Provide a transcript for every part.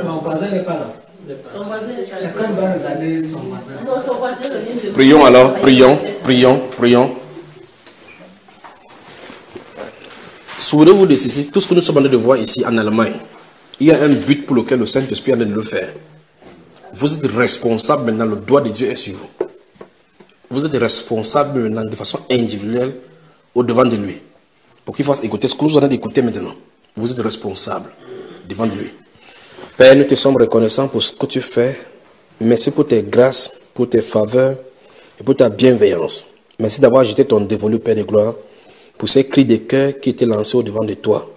Mon voisin n'est pas là. Chacun doit regarder son voisin. Prions alors, prions. Souvenez-vous de ceci, tout ce que nous sommes en train de voir ici en Allemagne, il y a un but pour lequel le Saint-Esprit est en train de le faire. Vous êtes responsable maintenant, le doigt de Dieu est sur vous. Vous êtes responsable maintenant de façon individuelle au devant de lui. Pour qu'il fasse écouter ce que nous allons écouter maintenant. Vous êtes responsable devant de lui. Père, nous te sommes reconnaissants pour ce que tu fais. Merci pour tes grâces, pour tes faveurs et pour ta bienveillance. Merci d'avoir jeté ton dévolu, Père de gloire, pour ces cris de cœur qui étaient lancés au devant de toi.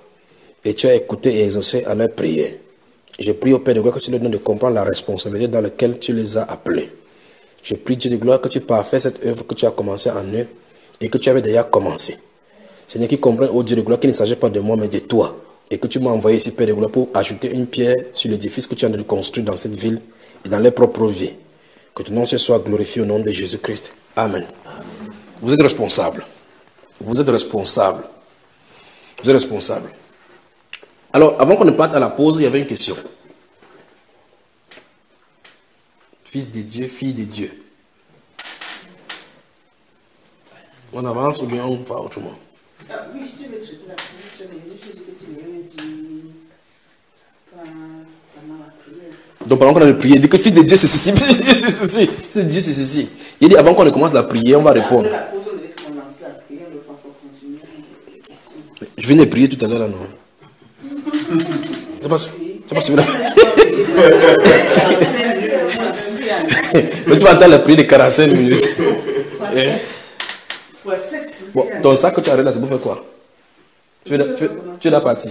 Et tu as écouté et exaucé à leurs prières. Je prie au Père de gloire que tu leur donnes de comprendre la responsabilité dans laquelle tu les as appelés. Je prie, Dieu de gloire, que tu parfaites cette œuvre que tu as commencé en eux et que tu avais déjà commencé. Seigneur, qui comprend, oh Dieu de gloire, qu'il ne s'agit pas de moi, mais de toi. Et que tu m'as envoyé ici, Père de gloire, pour ajouter une pierre sur l'édifice que tu as de construire dans cette ville et dans leur propre vie. Que ton nom soit glorifié au nom de Jésus-Christ. Amen. Vous êtes responsable. Vous êtes responsable. Vous êtes responsable. Alors, avant qu'on ne parte à la pause, il y avait une question. Fils de Dieu, fille de Dieu. On avance ou bien on va autrement? Oui, je vais traiter la Donc pendant qu'on a prié, il dit que fils de Dieu c'est ceci, fils de Dieu c'est ceci. Il dit avant qu'on ne commence la prière, on va répondre. Je viens de prier tout à l'heure là, non? C'est pas celui-là. Mais tu vas entendre la prière de 45 minutes. Bon, ton sac que tu as là, c'est pour faire quoi? Tu es là parti.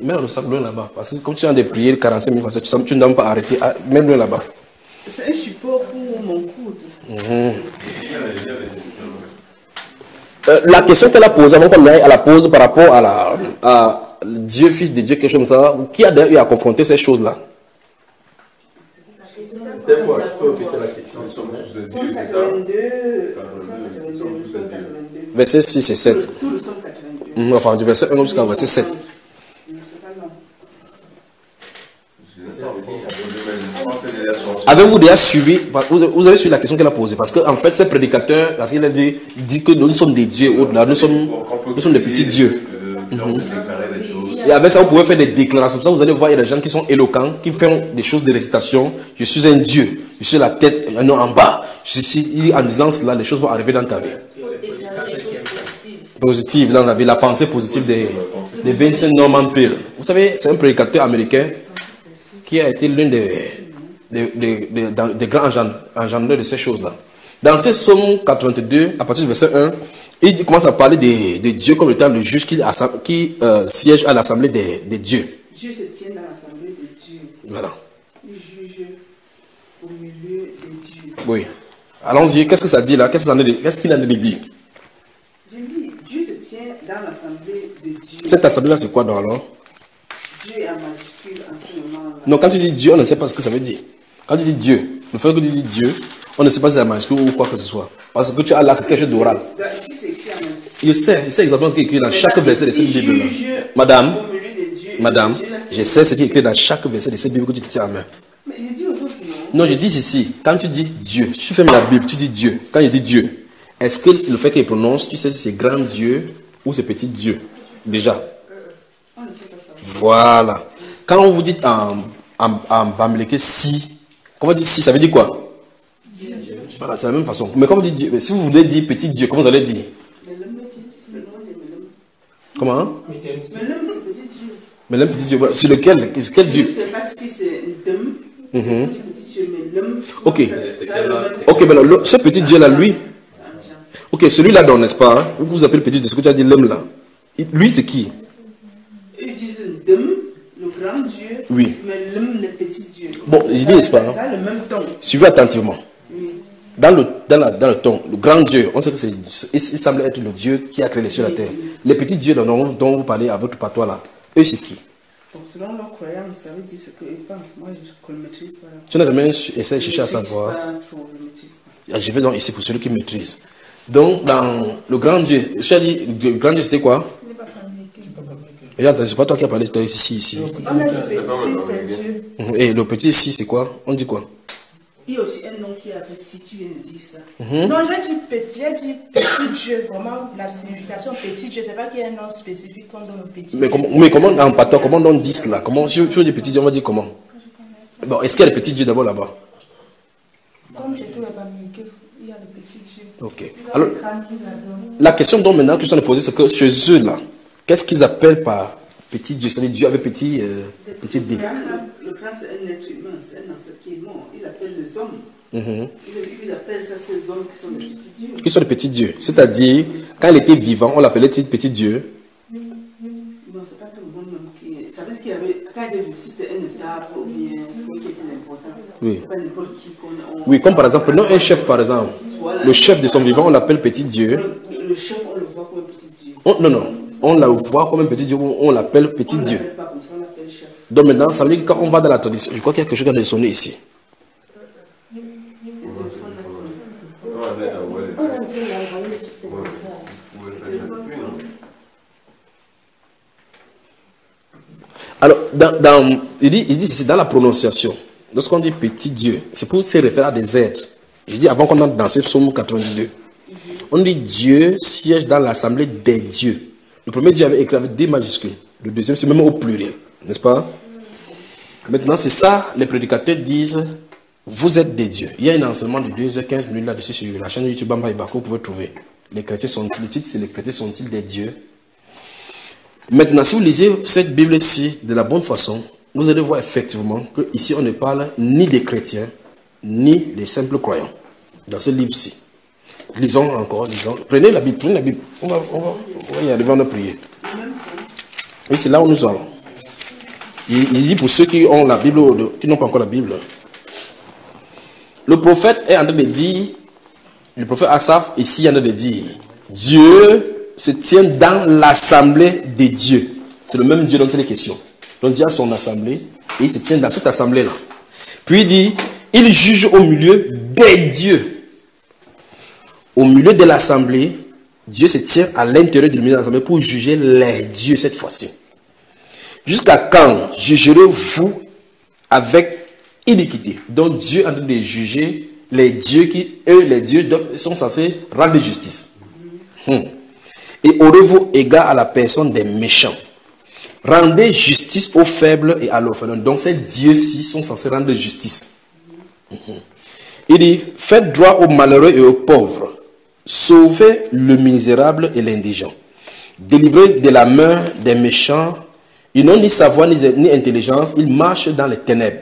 Mets le sac loin là-bas. Parce que comme tu as des prières 45 minutes, tu ne dois pas arrêter. Mets le là-bas. C'est un support pour mon coude. La question qu'elle a posée avant qu'on aille à la pause par rapport à Dieu, fils de Dieu, quelque chose comme ça, qui a d'ailleurs eu à confronter ces choses-là? C'était quoi? C'était la question. Verset 6 et 7. Enfin, du verset 1 jusqu'au verset 7. Avez-vous déjà suivi, vous avez suivi la question qu'elle a posée? Parce qu'en fait, ces prédicateurs, parce qu'il a dit que nous sommes des dieux au-delà, nous sommes des petits dieux. Et avec ça, vous pouvez faire des déclarations. Ça, vous allez voir, il y a des gens qui sont éloquents, qui font des choses de récitation. Je suis un dieu, je suis la tête, non en bas. En disant cela, les choses vont arriver dans ta vie. Positive dans la vie, la pensée positive des Vincent Norman Peale. Vous savez, c'est un prédicateur américain qui a été l'un des grands engendreurs de ces choses-là. Dans ces psaumes 82, à partir du verset 1, il commence à parler de Dieu comme étant le juge qui siège à l'assemblée des dieux. Dieu se tient dans l'assemblée des dieux. Voilà. Il juge au milieu des dieux. Oui. Allons-y, qu'est-ce que ça dit là? Qu'est-ce qu'il a de dire? Je dis, Dieu se tient dans l'assemblée des dieux. Cette assemblée-là, c'est quoi donc alors? Dieu est en majuscule en ce moment-là. Non, quand tu dis Dieu, on ne sait pas ce que ça veut dire. Quand tu dis Dieu, le fait que tu dis Dieu, on ne sait pas si c'est la majuscule ou quoi que ce soit. Parce que tu as là, c'est quelque chose d'oral. Ici, c'est écrit en majuscule. Je sais exactement ce qui est écrit dans chaque verset de cette Bible. Madame, je sais ce qui est écrit dans chaque verset de cette Bible que tu te tiens en main. Mais j'ai dit aux autres non, je dis ici, quand tu dis Dieu, tu fermes la Bible, tu dis Dieu. Quand je dis Dieu, est-ce que le fait qu'il prononce, tu sais si c'est grand Dieu ou c'est petit Dieu? Déjà. Voilà. Quand on vous dit en bamileke si, quand on dit si, ça veut dire quoi? Voilà, c'est la même façon. Mais quand vous dites Dieu, si vous voulez dire petit Dieu, comment vous allez dire? Comment? Melem, c'est petit Dieu. Melem, petit Dieu. Sur lequel? Quel Dieu? Je ne sais pas si c'est Dem. Petit Dieu, Melem. Ok. Ok, ben ce petit Dieu là, lui. Ok, celui-là, donc, n'est-ce pas? Hein? Vous appelez petit Dieu, ce que tu as dit, l'homme là. Lui, c'est qui? Ils disent Dem, le grand Dieu. Oui. Melem, le petit Dieu. Bon, je dis, n'est-ce pas? Ça, le même ton. Suivez attentivement. Oui. Dans le ton, le grand Dieu, on sait que il semble être le Dieu qui a créé les cieux et la terre. Les petits dieux dont vous parlez à votre patois là, eux c'est qui? Donc, selon leur croyance, ça veut dire ce qu'ils pensent. Moi, je ne maîtrise pas. Tu n'as jamais essayé de chercher à savoir. Je vais donc ici pour celui qui maîtrise. Donc, dans le grand Dieu, je as dit, le grand Dieu c'était quoi? Et attends, c'est pas toi qui as parlé, c'est ici. On a dit petit, c'est Dieu. Et le petit ici, c'est quoi? On dit quoi? Il y a aussi un nom qui a fait si tu viens de dire ça. Non, j'ai dit petit Dieu, vraiment la signification petit Dieu, c'est pas qu'il y a un nom spécifique qu'on donne au petit Dieu. Mais comment, en patois, comment on dit cela? Comment, si on dit petit Dieu, on va dire comment? Bon, est-ce qu'il y a le petit Dieu d'abord là-bas? Comme j'ai tout il y a le petit Dieu. Ok. Alors, la question dont maintenant que je suis en train de poser, c'est que chez eux là, qu'est-ce qu'ils appellent par petit Dieu? C'est-à-dire Dieu avec petit D. Le crâne, c'est un être humain, c'est un ancêtre qui est mort. Ils appellent les hommes. Ils appellent ça ces hommes qui sont des petits dieux. Qui sont des petits dieux. C'est-à-dire, quand il était vivant, on l'appelait petit Dieu. Non, c'est pas tout le monde même qui. Ça veut dire qu'il y avait. Quand il était vivant, c'était un état ou bien qui était important. Oui. C'est pas n'importe qui qu'on. Oui, comme par exemple, prenons un chef par exemple. Le chef de son vivant, on l'appelle petit Dieu. Le chef, on le voit comme un petit Dieu. Non. On la voit comme un petit Dieu, on l'appelle petit Dieu. Pas comme ça, on l'appelle chef. Donc maintenant, ça veut dire que quand on va dans la tradition, je crois qu'il y a quelque chose qui a sonné ici. Alors, il dit c'est dans la prononciation. Lorsqu'on dit petit Dieu, c'est pour se référer à des êtres. Je dis avant qu'on entre dans ce psaume 82. On dit Dieu siège dans l'assemblée des dieux. Le premier Dieu avait écrit avec des majuscules. Le deuxième, c'est même au pluriel. N'est-ce pas? Maintenant, c'est ça, les prédicateurs disent, vous êtes des dieux. Il y a un enseignement de 2h15 là-dessus sur la chaîne YouTube Bamba Ibako, vous pouvez trouver. Les chrétiens sont-ils, le titre c'est les chrétiens sont-ils des dieux? Maintenant, si vous lisez cette Bible-ci de la bonne façon, vous allez voir effectivement qu'ici on ne parle ni des chrétiens, ni des simples croyants. Dans ce livre-ci. Lisons encore, lisons. Prenez la Bible. On va y arriver, on va prier. Oui, c'est là où nous allons. Il dit pour ceux qui ont la Bible, qui n'ont pas encore la Bible. Le prophète est en train de dire, le prophète Asaph, ici, est en train de dire, Dieu se tient dans l'assemblée des dieux. C'est le même Dieu dont c'est les questions. Donc Dieu a son assemblée, et il se tient dans cette assemblée-là. Puis il dit, il juge au milieu des dieux. Au milieu de l'assemblée, Dieu se tient à l'intérieur de l'assemblée pour juger les dieux cette fois-ci. Jusqu'à quand jugerez-vous avec iniquité? Donc Dieu est en train de juger les dieux qui, eux, les dieux sont censés rendre justice. Et aurez-vous égard à la personne des méchants? Rendez justice aux faibles et à l'orphelin. Donc ces dieux-ci sont censés rendre justice. Il dit, faites droit aux malheureux et aux pauvres. Sauvez le misérable et l'indigent. Délivrez de la main des méchants. Ils n'ont ni savoir ni intelligence. Ils marchent dans les ténèbres.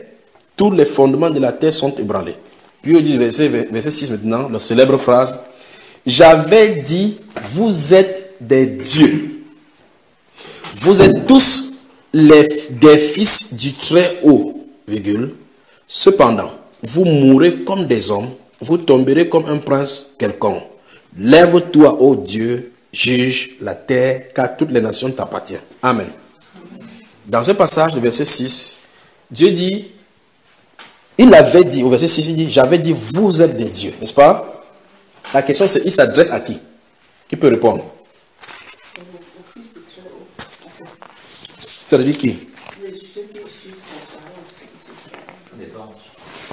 Tous les fondements de la terre sont ébranlés. Puis il dit, verset 6 maintenant, la célèbre phrase. J'avais dit, vous êtes des dieux. Vous êtes tous des fils du Très-Haut, virgule. Cependant, vous mourrez comme des hommes, vous tomberez comme un prince quelconque. Lève-toi, ô Dieu, juge la terre, car toutes les nations t'appartiennent. Amen. Dans ce passage, le verset 6, Dieu dit, il avait dit, au verset 6, il dit, j'avais dit, vous êtes des dieux, n'est-ce pas? La question c'est, il s'adresse à qui? Qui peut répondre? Ça veut dire qui?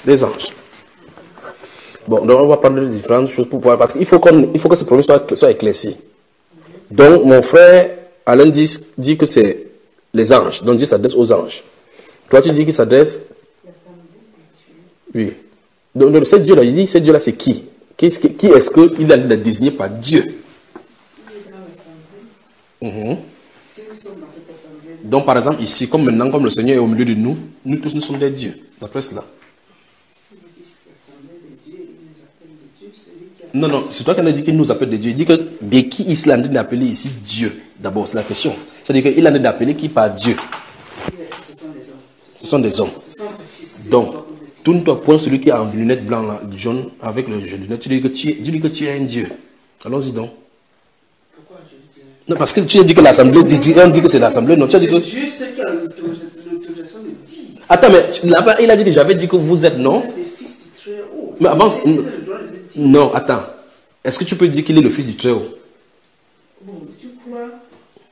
Des anges. Bon, donc on va parler de différentes choses pour pouvoir, parce qu'il faut que ce problème soit éclairci. Donc mon frère Alain dit que c'est les anges. Donc Dieu s'adresse aux anges. Toi tu dis qu'il s'adresse? Oui. Donc ce Dieu-là, il dit, ce Dieu-là c'est qui? Qui est-ce qu'il a désigné par Dieu? Donc par exemple ici, comme maintenant, comme le Seigneur est au milieu de nous, nous tous nous sommes des dieux, d'après cela. Non, c'est toi qui as dit qu'il nous appelle des dieux. Il dit que de qui il est en train d'appeler ici Dieu? D'abord, c'est la question. C'est-à-dire qu'il est en train d'appeler qui par Dieu? Ce sont des hommes. Donc, tourne-toi point celui qui a en lunettes blanches, jaune, avec le lunettes. Tu dis que tu es un Dieu. Allons-y donc. Non, parce que tu as dit que l'assemblée, on dit que c'est l'assemblée. Non, tu as dit que. C'est Dieu ce qui a l'autorisation de dire. Attends, mais là-bas, il a dit que j'avais dit que vous êtes, non? Mais avant. Non, attends. Est-ce que tu peux dire qu'il est le fils du Très-Haut? Bon, tu crois,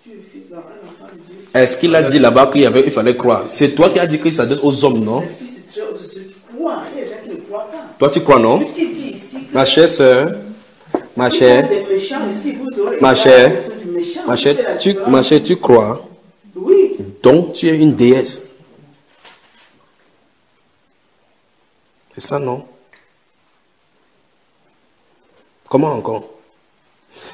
tu es le fils d'un enfant de Dieu, Est-ce qu'il a dit là-bas il fallait croire? C'est toi qui as dit qu'il s'adresse aux hommes, non? Le Fils est très haut, c'est celui qui croit. Il y a des gens qui ne croient pas. Toi, tu crois, non? Puisqu'il dit ici que Ma chère sœur, ma il y a chère, des méchants ici, vous aurez ma la chère, personne du méchant. ma C'est la chère, différence. tu crois. Oui. Donc, tu es une déesse. C'est ça, non? Comment encore?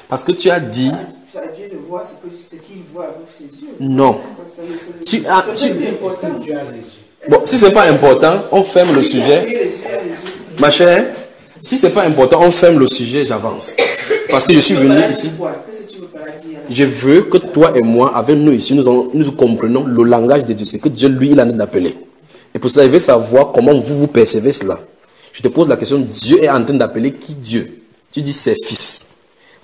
Parce que tu as dit... Ça, Dieu ne voit ce qu'il voit avec ses yeux. Non. Tu as... C'est important. Bon, si c'est pas important, on ferme le sujet. Ma chère, si c'est pas important, on ferme le sujet, j'avance. Parce que je suis venu ici. Je veux que toi et moi, avec nous ici, nous comprenons le langage de Dieu. C'est que Dieu, lui, il en est appelé. Et pour cela, il veut savoir comment vous percevez cela. Je te pose la question, Dieu est en train d'appeler qui Dieu? Tu dis ses fils.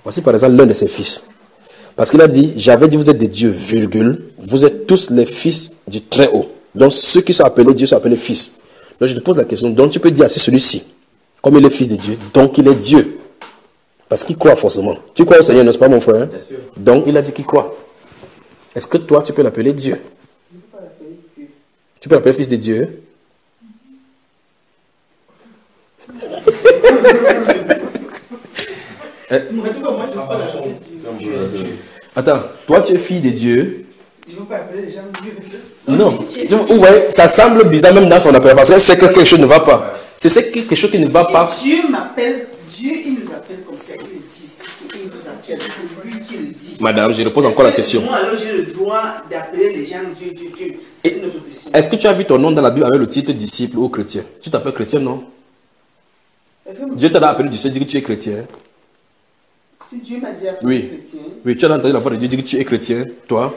Voici par exemple l'un de ses fils. Parce qu'il a dit, j'avais dit vous êtes des dieux, virgule, vous êtes tous les fils du Très-Haut. Donc ceux qui sont appelés Dieu sont appelés fils. Donc je te pose la question, donc tu peux dire à celui-ci, comme il est fils de Dieu, donc il est Dieu. Parce qu'il croit forcément. Tu crois au Seigneur, n'est-ce pas mon frère? Bien sûr. Donc il a dit qu'il croit. Est-ce que toi tu peux l'appeler Dieu? Tu peux l'appeler fils de Dieu? Attends, toi tu es fille de Dieu. Je ne veux pas appeler les gens Dieu. Non, vous voyez, ça semble bizarre même dans son appel, parce que c'est que quelque chose ne va pas. C'est quelque chose qui ne va pas. Si Dieu m'appelle, Dieu il nous appelle comme ça, il le dit, il nous appelle, c'est lui qui le dit. Madame, je repose encore la question. Moi alors j'ai le droit d'appeler les gens Dieu, Dieu, Dieu. C'est une autre question. Est-ce que tu as vu ton nom dans la Bible avec le titre disciple ou chrétien? Tu t'appelles chrétien, non? Dieu t'a appelé du Seigneur, dit que tu es chrétien. Si Dieu m'a dit appeler Oui. chrétien, Oui, tu as entendu la voix de Dieu dire que tu es chrétien, toi.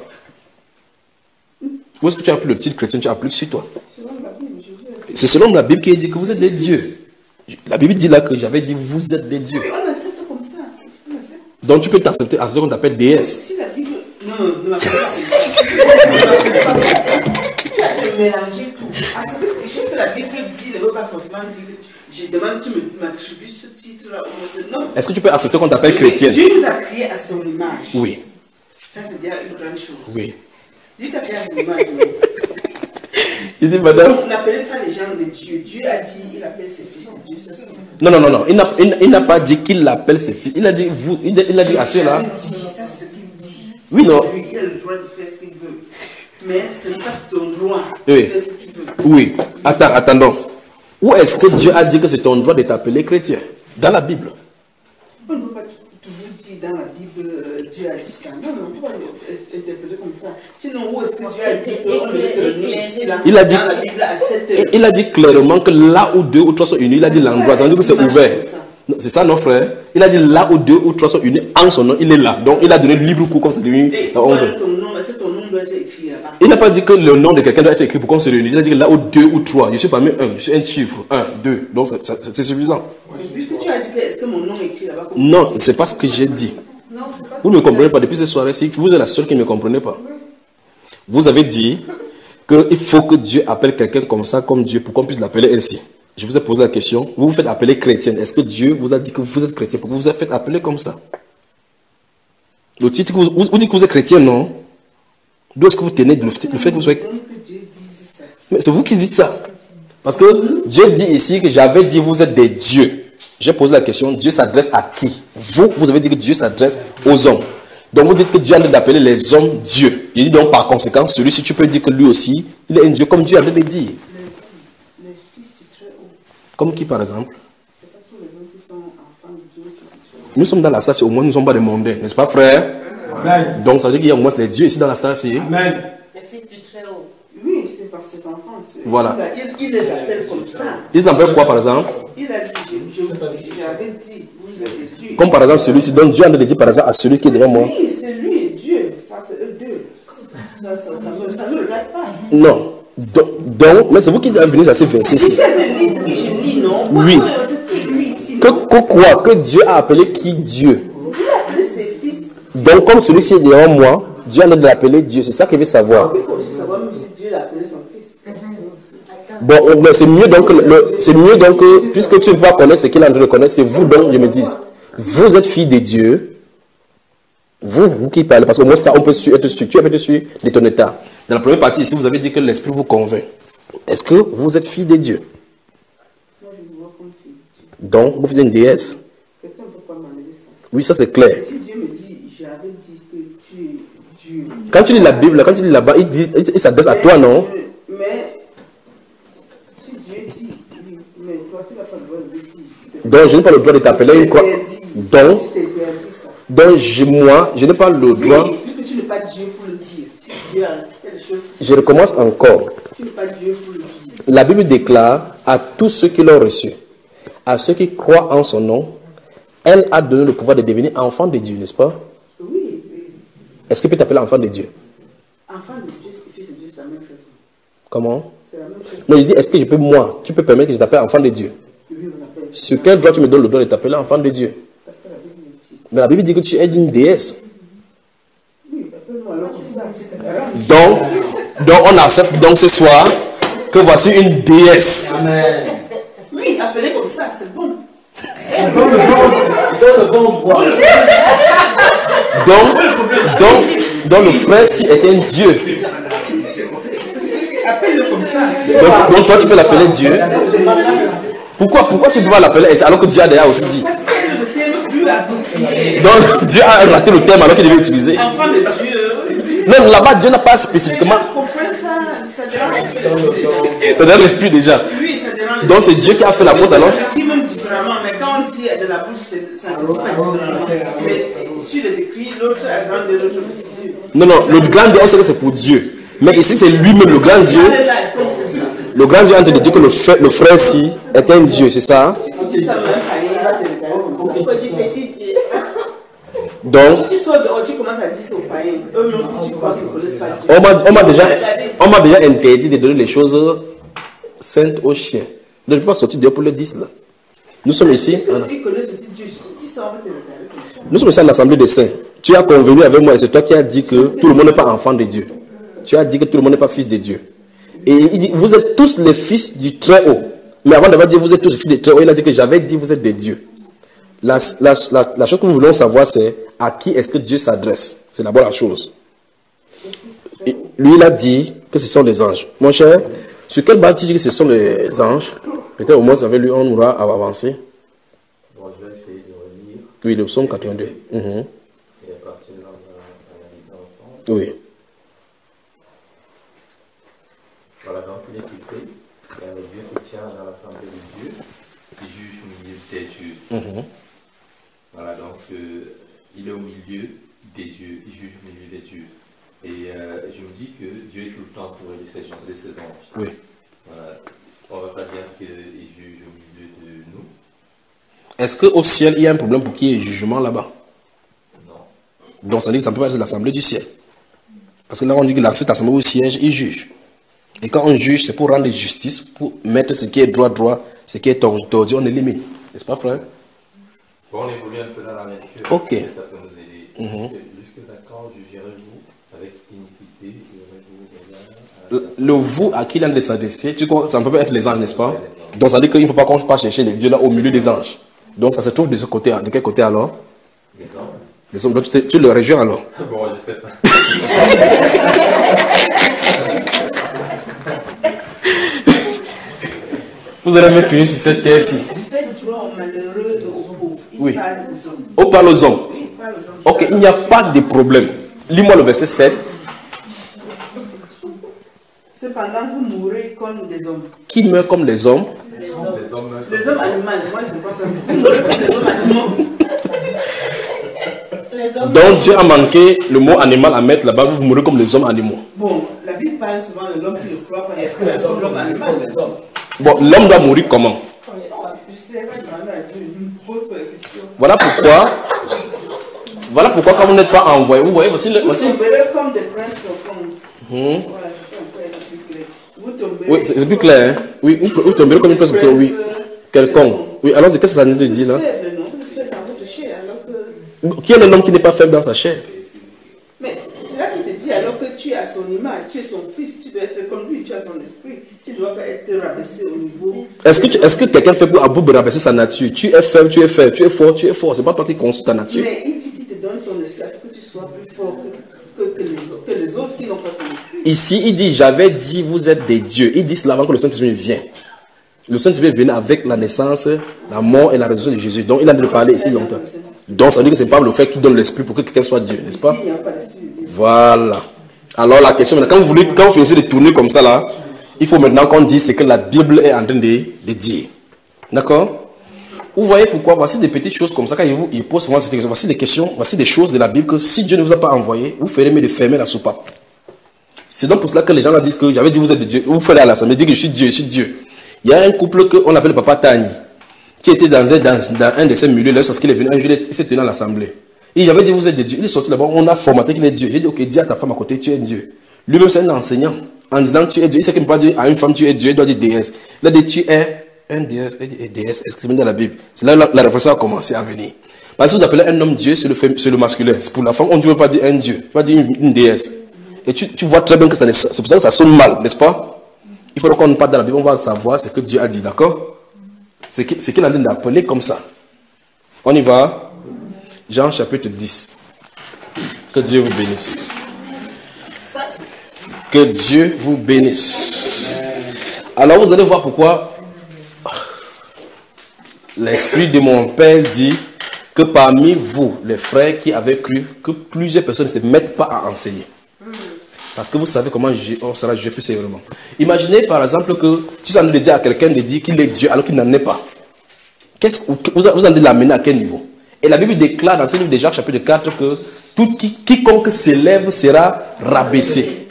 Où est-ce que tu as appris le titre chrétien, tu appliques sur toi? selon la Bible, Jésus. C'est selon la Bible qui dit que vous êtes des dieux. La Bible dit là que j'avais dit vous êtes des dieux. Oui, on accepte comme ça. On accepte. Donc tu peux t'accepter à ce qu'on t'appelle déesse. Si la Bible. Non, ne m'appelle pas comme ça. Tu as mélangé tout. Accepte les choses que la Bible dit, ne veut pas forcément dire que je demande que tu m'attribues ce titre-là. Non. Est-ce que tu peux accepter qu'on t'appelle chrétienne? Dieu nous a créés à son image. Oui. Ça, c'est déjà une grande chose. Oui. Dieu t'a créé à son image. Il dit, madame. Donc, n'appelez pas les gens de Dieu. Dieu a dit, il appelle ses fils de Dieu. Ça, c'est... Non, non, non, non. Il n'a pas dit qu'il appelle ses fils. Il a dit, vous, il a dit à ceux-là. Ça, c'est ce qu'il dit. Oui, non. Lui, il a le droit de faire ce qu'il veut. Mais ce n'est pas ton droit Oui. de faire ce que tu veux. Oui. Attendons. Où est-ce que Dieu a dit que c'est ton droit de t'appeler chrétien? Dans la Bible. On ne peut pas toujours dire dans la Bible, Dieu a dit ça. Non, non, on ne peut pas interpréter comme ça. Sinon, où est-ce que Dieu a dit qu'on devait se réunir ici, là, Il a dit, dans la Bible à cette heure? il a dit clairement que là où 2 ou 3 sont unis, il a dit l'endroit. Donc que c'est ouvert. C'est ça, non, frère? Il a dit là où 2 ou 3 sont unis en son nom, il est là. Donc il a donné libre cours quand c'est réuni. Et voilà ton nom, est-ce que ton nom doit être écrit là-bas? Il n'a pas dit que le nom de quelqu'un doit être écrit pour qu'on se réunisse. Il a dit que là où 2 ou 3, je suis parmi 1, je suis un chiffre, 1, 2. Donc c'est suffisant. Puisque tu as dit que est-ce que mon nom est écrit là-bas? Non, c'est pas ce que j'ai dit. Non, c'est pas Vous ne me comprenez pas depuis cette soirée-ci. Vous êtes la seule qui ne me comprenez pas. Vous avez dit qu'il faut que Dieu appelle quelqu'un comme ça, comme Dieu, pour qu'on puisse l'appeler ainsi. Je vous ai posé la question. Vous vous faites appeler chrétienne. Est-ce que Dieu vous a dit que vous êtes chrétien pour que vous vous faites appeler comme ça? Le titre, vous dites que vous êtes chrétien, non? D'où est-ce que vous tenez le fait que vous soyez... Mais c'est vous qui dites ça. Parce que Dieu dit ici que j'avais dit vous êtes des dieux. J'ai posé la question, Dieu s'adresse à qui? Vous avez dit que Dieu s'adresse aux hommes. Donc vous dites que Dieu a d'appelé les hommes Dieu. Il dit donc par conséquent, celui-ci tu peux dire que lui aussi, il est un Dieu comme Dieu a de le dire. les fils du Très-Haut. Comme qui par exemple? C'est pas tous les hommes qui sont enfants de Dieu qui sont Très-Haut. Nous sommes dans la salle, au moins nous ne sommes pas des mondains, n'est-ce pas frère? Amen. Donc ça veut dire qu'il y a au moins des dieux ici dans la salle. Amen. Les fils du Très-Haut. Oui, c'est par ses enfants. Voilà. Il les appelle comme ça. Ils appellent quoi par exemple? Il a dit, j'avais dit, vous êtes Dieu. Comme par exemple celui-ci, donc Dieu a dit par exemple à celui qui est devant moi. Oui, c'est lui et Dieu. Ça, c'est eux deux. Ça ne regarde pas. Non. Donc, mais c'est vous qui avez venu à ces versets-ci. Si je lis ce que je lis, non? Oui. C'est lui ici. Que quoi? Que Dieu a appelé qui Dieu? Il a appelé ses fils. Donc, comme celui-ci est devant moi, Dieu a l'appeler Dieu. C'est ça qu'il veut savoir. Il faut aussi savoir même si Dieu l'a appelé son fils. Bon, c'est mieux donc, puisque tu ne peux pas connaître ce qu'il est en train de connaître, c'est vous donc, je me dis, vous êtes fille de Dieu. Vous qui parlez, parce que moi, ça, on peut être sûr, tu peux être sûr de ton état. Dans la première partie, ici, vous avez dit que l'esprit vous convainc. Est-ce que vous êtes fille de Dieu? Moi, je me vois comme fille. Donc, vous êtes une déesse? Quelqu'un peut pas m'enlever ça. Oui, ça c'est clair. Si Dieu me dit, j'avais dit que tu es Dieu. Quand tu lis la Bible, quand tu lis là-bas, il s'adresse à toi, non? Mais, si Dieu dit, oui, mais toi, tu n'as pas le droit de le dire. Donc, je n'ai pas le droit de t'appeler une croix. Donc, moi, je n'ai pas le droit. Oui, puisque tu n'es pas Dieu pour le dire. Si Dieu a quelque chose, Je recommence encore. tu n'es pas Dieu pour le dire. La Bible déclare à tous ceux qui l'ont reçu, à ceux qui croient en son nom, elle a donné le pouvoir de devenir enfant de Dieu, n'est-ce pas? Oui, oui. Est-ce qu'il peut t'appeler enfant de Dieu? Enfant de Dieu, fils de Dieu, c'est la même chose. Comment? C'est la même chose. Non, je dis, est-ce que je peux, moi, tu peux permettre que je t'appelle enfant de Dieu? Oui, on appelle. Sur quel droit tu me donnes le droit de t'appeler enfant de Dieu? Parce que la Bible me dit. Mais la Bible dit que tu es une déesse. Oui, appelle-moi alors comme ça. C'est Donc on accepte donc ce soir que voici une déesse. Amen. Oui, appelez comme ça, c'est bon. Dans le bon bois. Donc le frère ci est un Dieu. Appelle-le comme ça. Donc toi tu peux l'appeler Dieu. Pourquoi tu ne peux pas l'appeler alors que Dieu a déjà aussi dit? Parce qu'elle ne tient plus à prier. Donc Dieu a raté le terme alors qu'il devait utiliser. Enfant de Dieu. Non, là-bas Dieu n'a pas spécifiquement. Comprends ça dérange. C'est dans l'esprit déjà. Oui, ça dérange. Donc c'est Dieu qui a fait la faute alors. Ça s'écrit même différemment, mais quand on dit de la bouche, ça ne dit pas différemment. Mais sur les écrits, l'autre a grand Dieu, l'autre petit Dieu. Non, le grand Dieu, on sait que c'est pour Dieu. Mais ici c'est lui-même le grand Dieu. Le grand Dieu est en train de dire que le frère-ci est un Dieu, c'est ça? Donc, Si tu sors dehors, tu commences à dire c'est au païen. Eux-mêmes, tu crois qu'ils ne connaissent pas Dieu. on m'a déjà interdit de donner les choses saintes aux chiens. Donc je ne peux pas sortir dehors pour le 10 là. Nous sommes ici. Ils connaissent aussi Dieu. Si tu sors, on va te regarder comme ça. Nous sommes ici à l'Assemblée des saints. Tu as convenu avec moi et c'est toi qui as dit que tout le monde n'est pas enfant de Dieu. Tu as dit que tout le monde n'est pas fils de Dieu. Et il dit, vous êtes tous les fils du Très-Haut. Mais avant d'avoir dit vous êtes tous les fils du Très-Haut, il a dit que j'avais dit vous êtes des dieux. La chose que nous voulons savoir, c'est à qui est-ce que Dieu s'adresse. C'est d'abord la chose. Et lui, il a dit que ce sont les anges. Mon cher, sur quelle base tu dis que ce sont les anges? Peut-être au moins avec lui, on aura avancé. Bon, je vais essayer de relire. Oui, le psaume 82. Et à partir de là, on va analyser ensemble. Oui. Voilà, donc il est écrit Dieu se tient dans l'assemblée de Dieu, il juge au milieu des dieux. Voilà, donc il est au milieu des dieux, il juge au milieu des dieux. Et je me dis que Dieu est tout le temps entouré de ses anges. Oui. Voilà. On ne va pas dire qu'il juge au milieu de nous. Est-ce qu'au ciel, il y a un problème pour qu'il y ait jugement là-bas? Non. Donc ça dit que ça ne peut pas être l'assemblée du ciel. Parce que là, on dit que cette assemblée au siège, il juge. Et quand on juge, c'est pour rendre justice, pour mettre ce qui est droit, ce qui est tordu, on élimine. N'est-ce pas, frère? Bon, on évolue un peu dans la nature. Ok. Ça peut nous aider. Jusqu'à quand jugerez-vous avec iniquité et Le vous à qui l'un de s'adresser, tu crois, ça ne peut pas être les anges, n'est-ce pas? Donc ça dit qu'il ne faut pas qu'on passe chercher les dieux là au milieu des anges. Donc ça se trouve de ce côté, de quel côté alors? Les hommes. Donc tu le rejoins alors? Bon, je sais pas. Vous allez me finir sur cette terre-ci. Oui. On parle aux hommes. Ok, il n'y a pas de problème. Lis-moi le verset 7. Cependant, vous mourrez comme des hommes. Qui meurt comme les hommes? Les hommes animaux. Moi, je ne veux pas faire les hommes animaux. Donc Dieu a manqué le mot animal à mettre là-bas. Vous mourrez comme les hommes animaux. Bon, la Bible parle souvent de l'homme qui ne croit pas. Est-ce que l'homme animal? Bon, l'homme doit mourir comment? Je sais pas, demander à Dieu. Je me pose pas la question. Voilà pourquoi quand vous n'êtes pas envoyé, vous voyez, voici. Vous tomberez comme des princes profonds. Voilà, je peux encore être plus clair. Vous tomberez. Oui, c'est plus clair. Hein? Oui, vous tomberez comme une prince profonde. Oui, quelconque. Oui, alors qu'est-ce que ça nous dit là? Qui est l'homme qui n'est pas faible dans sa chair? Mais c'est là qu'il te dit alors que tu as son image, tu es son fils, tu dois être comme lui, tu as son esprit, tu ne dois pas être rabaissé au niveau. Est-ce que quelqu'un fait pour rabaisser sa nature? Tu es faible, tu es fort, c'est pas toi qui construis ta nature. Mais il dit qu'il te donne son esprit, il faut que tu sois Ici, il dit, j'avais dit, vous êtes des dieux. Il dit cela avant que le Saint-Esprit vienne. Le Saint-Esprit venait avec la naissance, la mort et la résurrection de Jésus. Donc, il a de parler ici longtemps. Donc, ça veut dire que ce n'est pas le fait qu'il donne l'Esprit pour que quelqu'un soit Dieu, n'est-ce pas? Voilà. Alors, la question, quand vous finissez de tourner comme ça, là, il faut maintenant qu'on dise ce que la Bible est en train de dire. D'accord? Vous voyez pourquoi? Voici des petites choses comme ça. Quand il pose souvent cette question, voici des questions, voici des choses de la Bible que si Dieu ne vous a pas envoyé, vous ferez mieux de fermer la soupape. C'est donc pour cela que les gens là disent que j'avais dit vous êtes de Dieu. Vous ferez à l'assemblée, dire que je suis Dieu, je suis Dieu. Il y a un couple qu'on appelle Papa Tani, qui était dans un de ces milieux là, lorsqu'il est venu un jour, il s'est tenu à l'assemblée. Et j'avais dit vous êtes de Dieu. Il est sorti là-bas, on a formaté qu'il est Dieu. J'ai dit ok, dis à ta femme à côté, tu es Dieu. Lui-même c'est un enseignant. En disant tu es Dieu, il sait qu'il ne peut pas dire à une femme tu es Dieu, il doit dire déesse. Il a dit tu es un déesse, déesse, excusez-moi dans la Bible. C'est là la réflexion a commencé à venir. Parce que vous appelez un homme Dieu, c'est le masculin. C'est pour la femme, on ne veut pas dire un Dieu, tu vas dire une déesse. Et tu vois très bien que c'est pour ça que ça sonne mal, n'est-ce pas? Il faut qu'on ne parle dans la Bible, on va savoir ce que Dieu a dit, d'accord? C'est qu'il a dit d'appeler comme ça. On y va? Jean chapitre 10. Que Dieu vous bénisse. Que Dieu vous bénisse. Alors vous allez voir pourquoi l'Esprit de mon Père dit que parmi vous, les frères qui avaient cru, que plusieurs personnes ne se mettent pas à enseigner. Parce que vous savez comment on sera jugé plus sévèrement. Imaginez par exemple que tu en train de dire à quelqu'un de dire qu'il est Dieu alors qu'il n'en est pas. Vous en train de l'amener à quel niveau? Et la Bible déclare dans ce livre de Jacques chapitre 4 que quiconque s'élève sera rabaissé.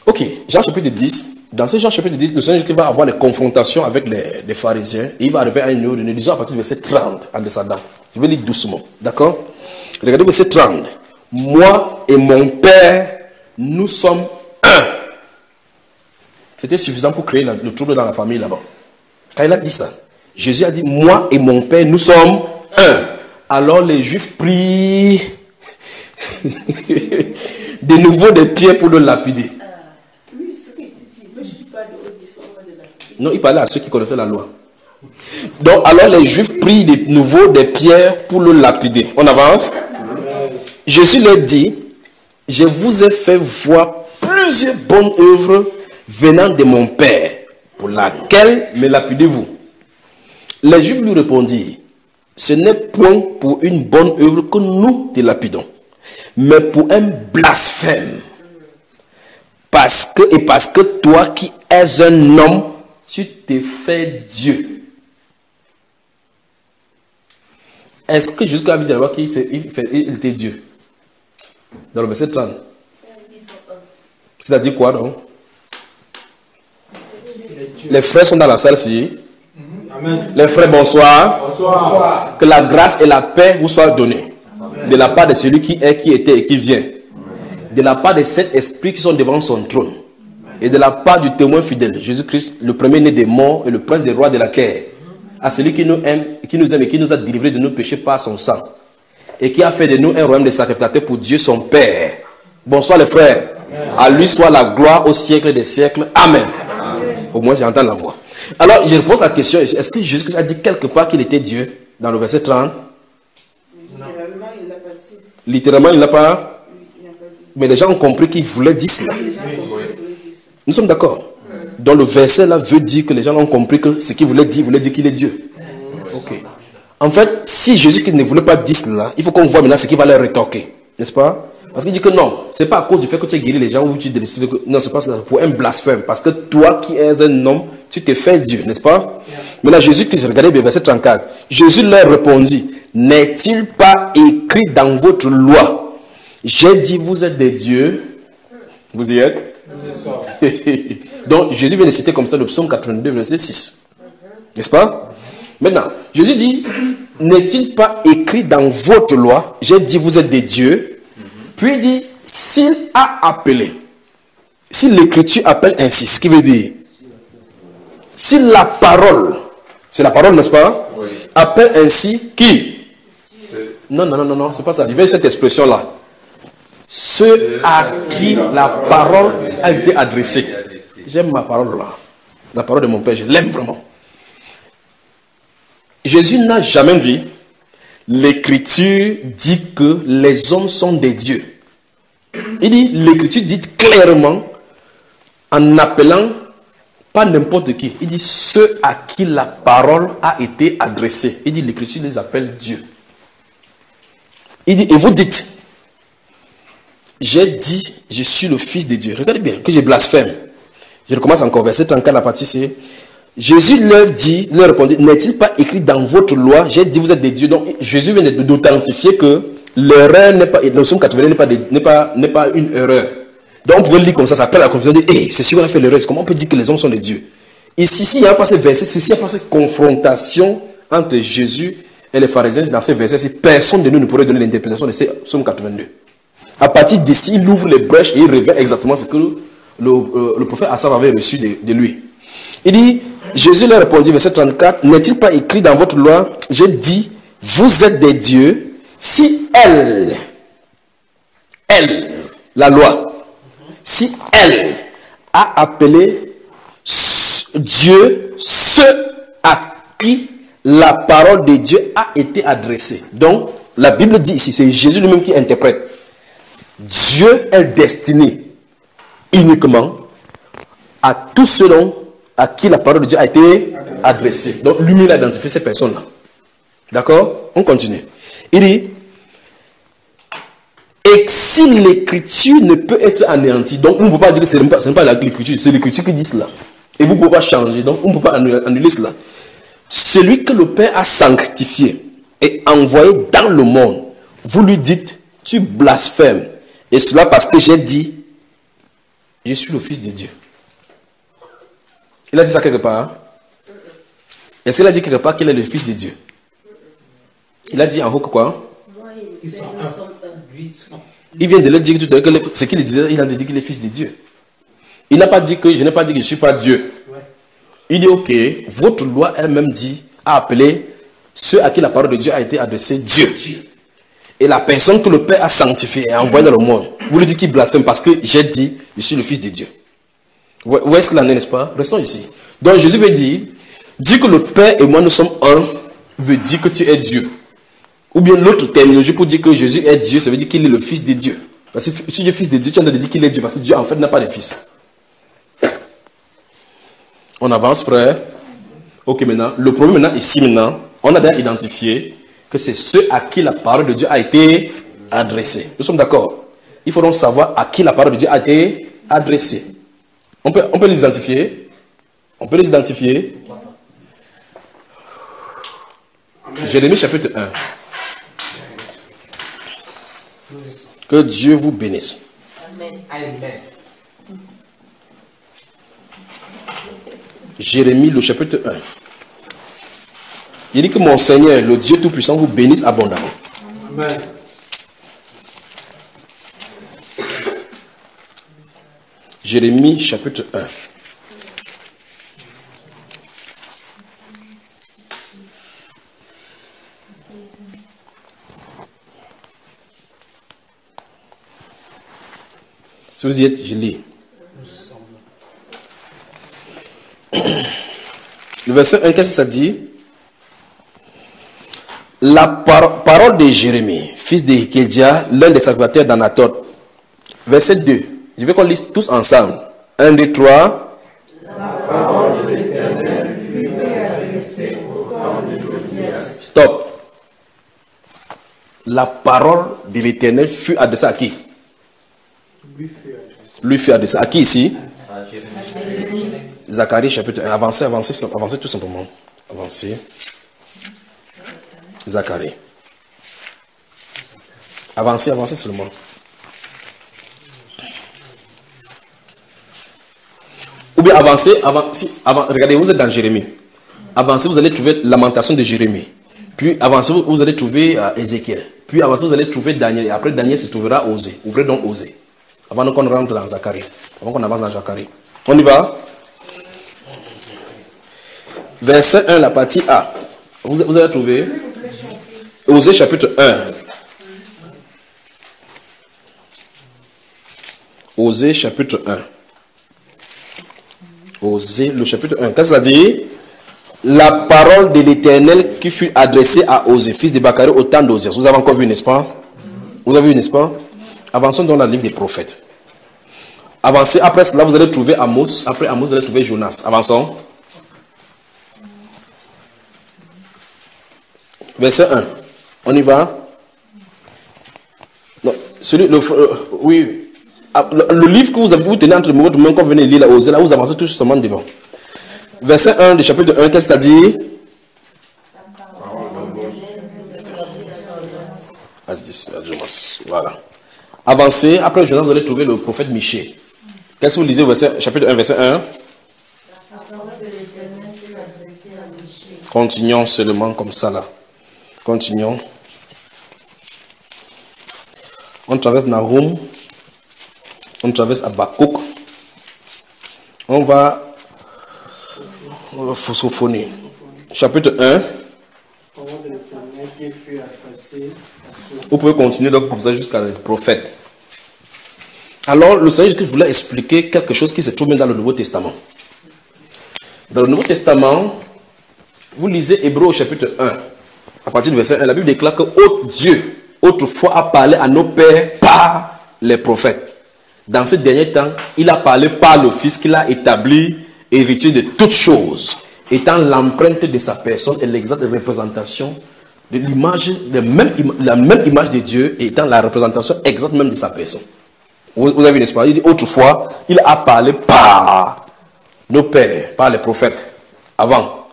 Ok, Jean chapitre 10. Dans ce Jean chapitre 10, le Seigneur va avoir les confrontations avec les pharisiens. Et il va arriver à une heure de disons à partir du verset 30 en descendant. Je vais lire doucement. D'accord? Regardez le verset 30. Moi et mon Père, nous sommes un. C'était suffisant pour créer le trouble dans la famille là-bas. Quand il a dit ça, Jésus a dit, moi et mon Père, nous sommes un. Alors les Juifs prient de nouveau des pierres pour le lapider. Oui, c'est ce que je te dis. Mais je ne dis pas de descendre de lapider. Non, il parlait à ceux qui connaissaient la loi. Donc, alors les Juifs prient de nouveau des pierres pour le lapider. On avance? Jésus leur dit, je vous ai fait voir plusieurs bonnes œuvres venant de mon Père, pour laquelle me lapidez-vous? Les Juifs lui répondirent, ce n'est point pour une bonne œuvre que nous te lapidons, mais pour un blasphème. Parce que toi qui es un homme, tu te fais Dieu. Est-ce que Jésus a dit d'abord qu'il était Dieu? Dans le verset 30. C'est-à-dire quoi donc? Les frères sont dans la salle ici. Amen. Les frères, bonsoir. Bonsoir. Que la grâce et la paix vous soient données. De la part de celui qui est, qui était et qui vient. De la part de sept esprits qui sont devant son trône. Et de la part du témoin fidèle, Jésus-Christ, le premier-né des morts et le prince des rois de la terre. À celui qui nous aime et qui nous a délivrés de nos péchés par son sang. Et qui a fait de nous un royaume de sacrificateurs pour Dieu son Père. Bonsoir les frères. À lui soit la gloire au siècle des siècles. Amen. Au moins j'entends la voix. Alors je pose la question ici. Est-ce que Jésus a dit quelque part qu'il était Dieu dans le verset 30? Littéralement, il ne l'a pas dit. Littéralement, il n'a pas. Il n'a pas dit. Mais les gens ont compris qu'il voulait dire cela. Les gens ont compris qu'il voulait dire ça. Nous sommes d'accord. Donc le verset là veut dire que les gens ont compris que ce qu'il voulait dire qu'il est Dieu. Ok. En fait, si Jésus ne voulait pas dire cela, il faut qu'on voit maintenant ce qu'il va leur rétorquer. N'est-ce pas? Parce qu'il dit que non, c'est pas à cause du fait que tu as guéri les gens ou tu décides que non, c'est pas ça, pour un blasphème. Parce que toi qui es un homme, tu t'es fait Dieu, n'est-ce pas? Maintenant, Jésus-Christ, regardez bien, verset 34. Jésus leur répondit, n'est-il pas écrit dans votre loi? J'ai dit, vous êtes des dieux. Vous y êtes? Donc, Jésus vient de citer comme ça le psaume 82, verset 6. N'est-ce pas? Maintenant, Jésus dit, n'est-il pas écrit dans votre loi? J'ai dit, vous êtes des dieux. Puis il dit, s'il a appelé, si l'écriture appelle ainsi, ce qui veut dire, si la parole, c'est la parole, n'est-ce pas? Oui. Appelle ainsi qui? Non, c'est pas ça. Il y a cette expression-là. Ceux à qui la parole a été adressée. J'aime ma parole là. La parole de mon Père, je l'aime vraiment. Jésus n'a jamais dit, l'écriture dit que les hommes sont des dieux. Il dit, l'écriture dit clairement, en appelant pas n'importe qui. Il dit, ceux à qui la parole a été adressée. Il dit, l'écriture les appelle Dieu. Il dit, et vous dites, j'ai dit, je suis le Fils de Dieu. Regardez bien, que je blasphème. Je recommence encore, verset 34, la partie C. Jésus leur répondit, n'est-il pas écrit dans votre loi, j'ai dit, vous êtes des dieux. Donc, Jésus vient d'authentifier que l'erreur n'est pas, le psaume 81 n'est pas une erreur. Donc, on pouvait le lire comme ça appelle à la confusion, de hey, c'est sûr qu'on a fait l'erreur. Comment on peut dire que les hommes sont des dieux? Ici, il n'y a pas ce verset, il n'y a pas cette confrontation entre Jésus et les pharisiens dans ce verset. Personne de nous ne pourrait donner l'interprétation de ce psaume 82. À partir d'ici, il ouvre les brèches et il révèle exactement ce que le prophète Asaph avait reçu de lui. Il dit, Jésus leur répondit, verset 34, n'est-il pas écrit dans votre loi, j'ai dit, vous êtes des dieux, si elle, la loi, si elle a appelé Dieu, ceux à qui la parole de Dieu a été adressée. Donc, la Bible dit ici, c'est Jésus lui-même qui interprète. Dieu est destiné uniquement à tous ceux à qui la parole de Dieu a été adressée. Donc, lui-même a identifié ces personnes-là. D'accord? On continue. Il dit, et si l'écriture ne peut être anéantie, donc on ne peut pas dire que ce n'est pas l'écriture, c'est l'écriture qui dit cela. Et vous ne pouvez pas changer, donc on ne peut pas annuler cela. Celui que le Père a sanctifié et envoyé dans le monde, vous lui dites, tu blasphèmes. Et cela parce que j'ai dit, je suis le Fils de Dieu. Il a dit ça quelque part. Est-ce qu'il a dit quelque part qu'il est le Fils de Dieu? Il a dit en haut que quoi? Il vient de le dire tout à l'heure, ce qu'il disait, il a dit qu'il est Fils de Dieu. Il n'a pas dit que je n'ai pas dit que je ne suis pas Dieu. Il dit ok, votre loi elle-même dit, a appelé ceux à qui la parole de Dieu a été adressée Dieu. Et la personne que le Père a sanctifiée et envoyée dans le monde, vous lui dites qu'il blasphème parce que j'ai dit, je suis le Fils de Dieu. Où est-ce qu'il en est, n'est-ce pas? Restons ici. Donc Jésus veut dire que le Père et moi nous sommes un, veut dire que tu es Dieu. Ou bien l'autre terminologie pour dire que Jésus est Dieu, ça veut dire qu'il est le Fils de Dieu. Parce que si tu es Fils de Dieu, tu as de dire qu'il est Dieu, parce que Dieu en fait n'a pas de fils. On avance, frère. Ok, maintenant, le problème maintenant, ici maintenant, on a déjà identifié que c'est ceux à qui la parole de Dieu a été adressée. Nous sommes d'accord? Il faut donc savoir à qui la parole de Dieu a été adressée. On peut les identifier? On peut les identifier? Jérémie chapitre 1. Que Dieu vous bénisse. Amen. Jérémie, le chapitre 1. Il dit que mon Seigneur, le Dieu Tout-Puissant, vous bénisse abondamment. Amen. Jérémie, chapitre 1. Si vous y êtes, je lis. Le verset 1, qu'est-ce que ça dit? La parole de Jérémie, fils de Hilkiah, l'un des sacrificateurs d'Anatote. Verset 2. Je veux qu'on lise tous ensemble. 1, 2, 3. La parole de l'Éternel fut adressée au temps de Josias. Stop. La parole de l'Éternel fut adressée à qui? Lui fut adressé. À qui ici? Zacharie chapitre 1. Avancez tout simplement. Avancez. Zacharie. Avancez seulement. Ou bien avancez, regardez, vous êtes dans Jérémie. Avancez, vous allez trouver Lamentation de Jérémie. Puis avancez, vous allez trouver Ézéchiel. Puis avancez, vous allez trouver Daniel. Et après Daniel se trouvera Osée. Ouvrez donc Osée. Avant qu'on rentre dans Zacharie. Avant qu'on avance dans Zacharie. On y va? Verset 1, la partie A. Vous allez trouver Osée chapitre 1. Osée chapitre 1. Osée le chapitre 1. Qu'est-ce que ça dit? La parole de l'Éternel qui fut adressée à Osée, fils de Baccarie, au temps d'Osée. Vous avez encore vu, n'est-ce pas? Vous avez vu, n'est-ce pas? Avançons dans la livre des prophètes. Avancez. Après cela, vous allez trouver Amos. Après Amos, vous allez trouver Jonas. Avançons. Verset 1. On y va? Non, oui. Le livre que vous tenez entre votre main, quand vous venez lire là, là, vous avancez tout justement devant. Verset 1 du chapitre 1, qu'est-ce que ça dit? Voilà. Avancez. Après Jonas, vous allez trouver le prophète Michée. Qu'est-ce que vous lisez au chapitre 1, verset 1? Continuons seulement comme ça là. Continuons. On traverse Nahum. On traverse Habakkuk. On va phosophoner. Chapitre 1. Vous pouvez continuer donc comme ça jusqu'à le prophète. Alors, le Seigneur Jésus voulait expliquer quelque chose qui se trouve bien dans le Nouveau Testament. Dans le Nouveau Testament, vous lisez Hébreux au chapitre 1. À partir du verset 1, la Bible déclare que Dieu, autrefois, a parlé à nos pères par les prophètes. Dans ces derniers temps, il a parlé par le Fils qu'il a établi, héritier de toutes choses, étant l'empreinte de sa personne et l'exacte représentation de l'image, la même image de Dieu, étant la représentation exacte même de sa personne. Vous avez une expérience. Il dit autrefois, il a parlé par nos pères, par les prophètes, avant.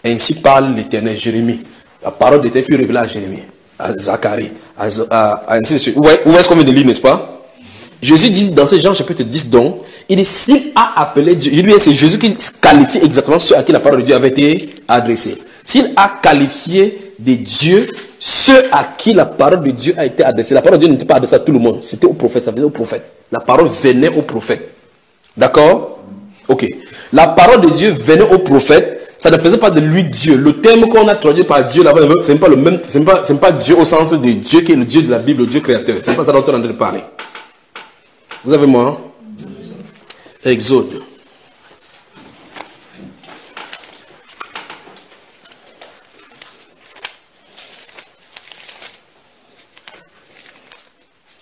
Ainsi parle l'Éternel. Jérémie. La parole d'Éternel fut révélée à Jérémie, à Zacharie, ainsi de suite. Vous voyez ce qu'on vient de lire, n'est-ce pas? Jésus dit dans ce Jean chapitre 10 donc, il dit s'il a appelé Dieu, c'est Jésus qui qualifie exactement ceux à qui la parole de Dieu avait été adressée. S'il a qualifié de Dieu ceux à qui la parole de Dieu a été adressée, la parole de Dieu n'était pas adressée à tout le monde, c'était au prophète, ça venait au prophète. La parole venait au prophète. D'accord? Ok. La parole de Dieu venait au prophète, ça ne faisait pas de lui Dieu. Le terme qu'on a traduit par Dieu là-bas, ce n'est pas le même, c'est pas Dieu au sens de Dieu qui est le Dieu de la Bible, le Dieu créateur. Ce n'est pas ça dont on est en train de parler. Vous avez moi? Exode.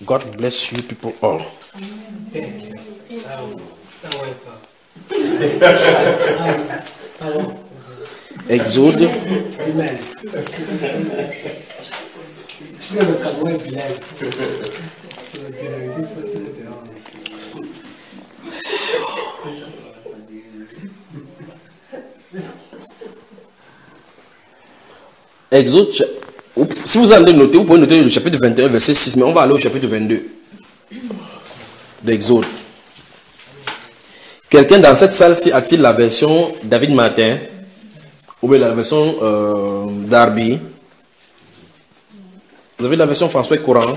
God bless you people all. Exode. Amen. Exode, si vous allez noter, vous pouvez noter le chapitre 21, verset 6, mais on va aller au chapitre 22 d'Exode. Quelqu'un dans cette salle-ci a-t-il la version David Martin ou bien la version Darby? Vous avez la version François Courant?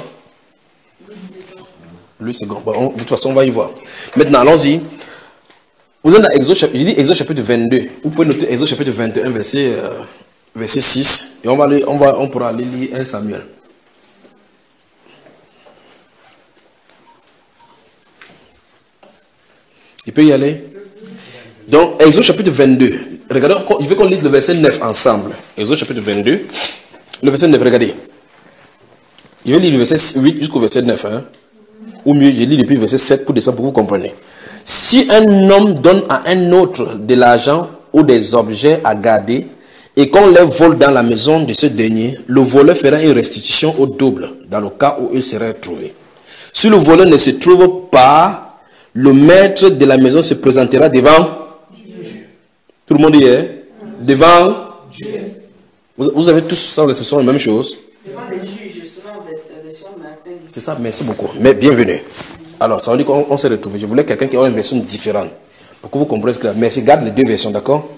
Lui, c'est grand. Bon, de toute façon, on va y voir. Maintenant, allons-y. Vous êtes dans Exode, j'ai dit Exode chapitre 22. Vous pouvez noter Exode chapitre 21, verset 6. Et on pourra aller lire 1 Samuel. Il peut y aller. Donc, Exode chapitre 22. Regardez, je veux qu'on lise le verset 9 ensemble. Exode chapitre 22. Le verset 9, regardez. Je vais lire le verset 8 jusqu'au verset 9. Hein. Ou mieux, je lis depuis le verset 7 pour descendre pour que vous compreniez. Si un homme donne à un autre de l'argent ou des objets à garder, et qu'on les vole dans la maison de ce dernier, le voleur fera une restitution au double, dans le cas où il serait trouvé. Si le voleur ne se trouve pas, le maître de la maison se présentera devant Dieu. Tout le monde y est? Devant Dieu. Vous avez tous sans exception la même chose? Devant les juges, selon la version Martin. C'est ça, merci beaucoup. Mais bienvenue. Alors, ça veut dire qu'on s'est retrouvé. Je voulais quelqu'un qui a une version différente. Pour que vous compreniez ce que là. Mais c'est garde les deux versions, d'accord?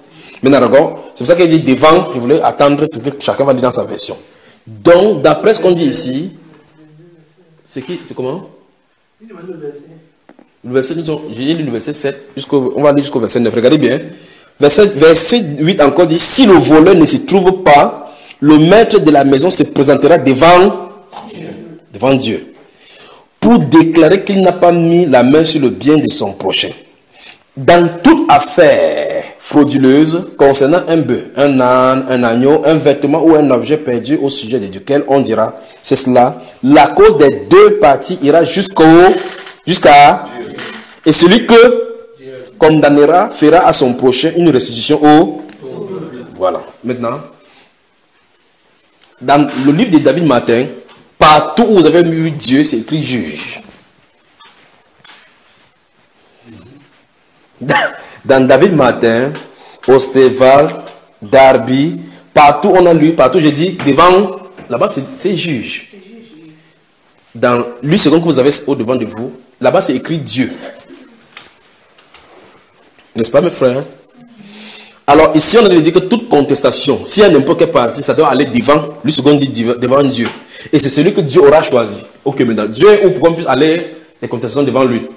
Maintenant, c'est pour ça qu'il dit devant, je voulais attendre ce que chacun va lire dans sa version. Donc, d'après ce qu'on dit ici, c'est qui? C'est comment? Le verset, j'ai lu le verset 7, on va lire jusqu'au verset 9. Regardez bien. Verset 8 encore dit, si le voleur ne se trouve pas, le maître de la maison se présentera devant Dieu, pour déclarer qu'il n'a pas mis la main sur le bien de son prochain. Dans toute affaire frauduleuse concernant un bœuf, un âne, un agneau, un vêtement ou un objet perdu au sujet duquel on dira, c'est cela, la cause des deux parties ira jusqu'à... Et celui que condamnera fera à son prochain une restitution au... Voilà. Maintenant, dans le livre de David Martin, partout où vous avez vu Dieu, c'est écrit juge. Dans David Martin, Osteval, Darby, partout on a lu, partout j'ai dit, devant, là-bas c'est juge. Dans lui second que vous avez au devant de vous, là-bas c'est écrit Dieu. N'est-ce pas mes frères? Alors ici on a dit que toute contestation, s'il y a n'importe quelle partie, ça doit aller devant, lui second dit devant Dieu. Et c'est celui que Dieu aura choisi. Ok, maintenant, Dieu est où pour qu'on puisse aller les contestations devant lui.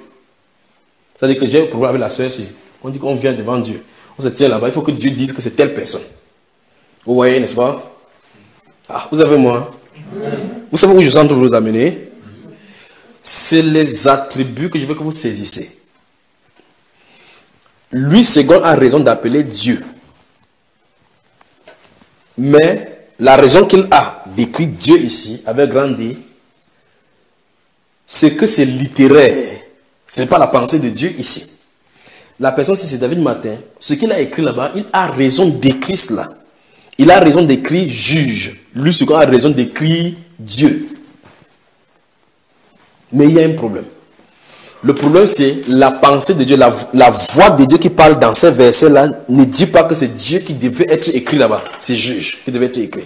C'est-à-dire que j'ai un problème avec la soeur ici. On dit qu'on vient devant Dieu. On se tient là-bas, il faut que Dieu dise que c'est telle personne. Vous voyez, n'est-ce pas? Ah, vous avez moi. Vous savez où je suis en train de vous amener? C'est les attributs que je veux que vous saisissez. Lui, second, a raison d'appeler Dieu. Mais la raison qu'il a d'écrire Dieu ici, avec grand D, c'est que c'est littéraire. Ce n'est pas la pensée de Dieu ici. La personne, si c'est David Martin, ce qu'il a écrit là-bas, il a raison d'écrire cela. Il a raison d'écrire juge. Lui, second, a raison d'écrire Dieu. Mais il y a un problème. Le problème, c'est la pensée de Dieu, la voix de Dieu qui parle dans ces versets-là ne dit pas que c'est Dieu qui devait être écrit là-bas. C'est juge qui devait être écrit.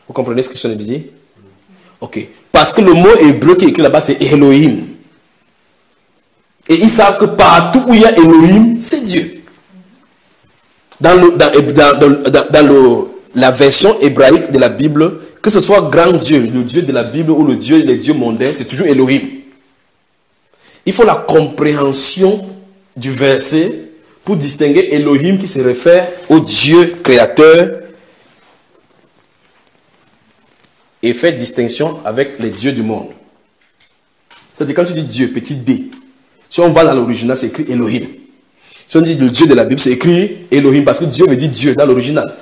Vous comprenez ce que je viens de dire? Ok. Parce que le mot hébreu qui est écrit là-bas, c'est Elohim. Et ils savent que partout où il y a Elohim, c'est Dieu. Dans la version hébraïque de la Bible, que ce soit grand Dieu, le Dieu de la Bible ou les dieux mondains, c'est toujours Elohim. Il faut la compréhension du verset pour distinguer Elohim qui se réfère au Dieu créateur et faire distinction avec les dieux du monde. C'est-à-dire quand tu dis Dieu, petit d, si on va dans l'original, c'est écrit Elohim. Si on dit le Dieu de la Bible, c'est écrit Elohim parce que Dieu veut dire Dieu dans l'original.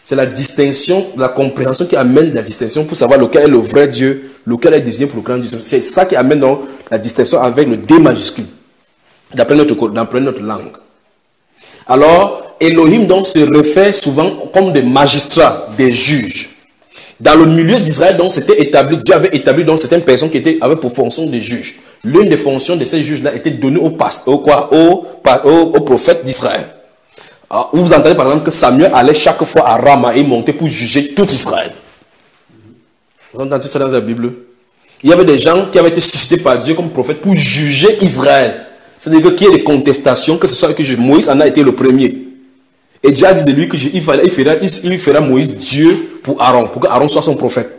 C'est la distinction, la compréhension qui amène la distinction pour savoir lequel est le vrai Dieu, lequel est désigné pour le grand Dieu. C'est ça qui amène donc la distinction avec le D majuscule, d'après notre langue. Alors, Elohim donc se réfère souvent comme des magistrats, des juges. Dans le milieu d'Israël, donc, c'était établi, Dieu avait établi donc certaines personnes qui avaient pour fonction des juges. L'une des fonctions de ces juges-là était donnée au prophète d'Israël. Vous entendez par exemple que Samuel allait chaque fois à Rama et montait pour juger tout Israël. Vous entendez ça dans la Bible? Il y avait des gens qui avaient été suscités par Dieu comme prophète pour juger Israël. C'est-à-dire qu'il y ait des contestations, que ce soit que Moïse en a été le premier. Et Dieu a dit de lui qu'il fera Moïse Dieu pour Aaron, pour qu'Aaron soit son prophète.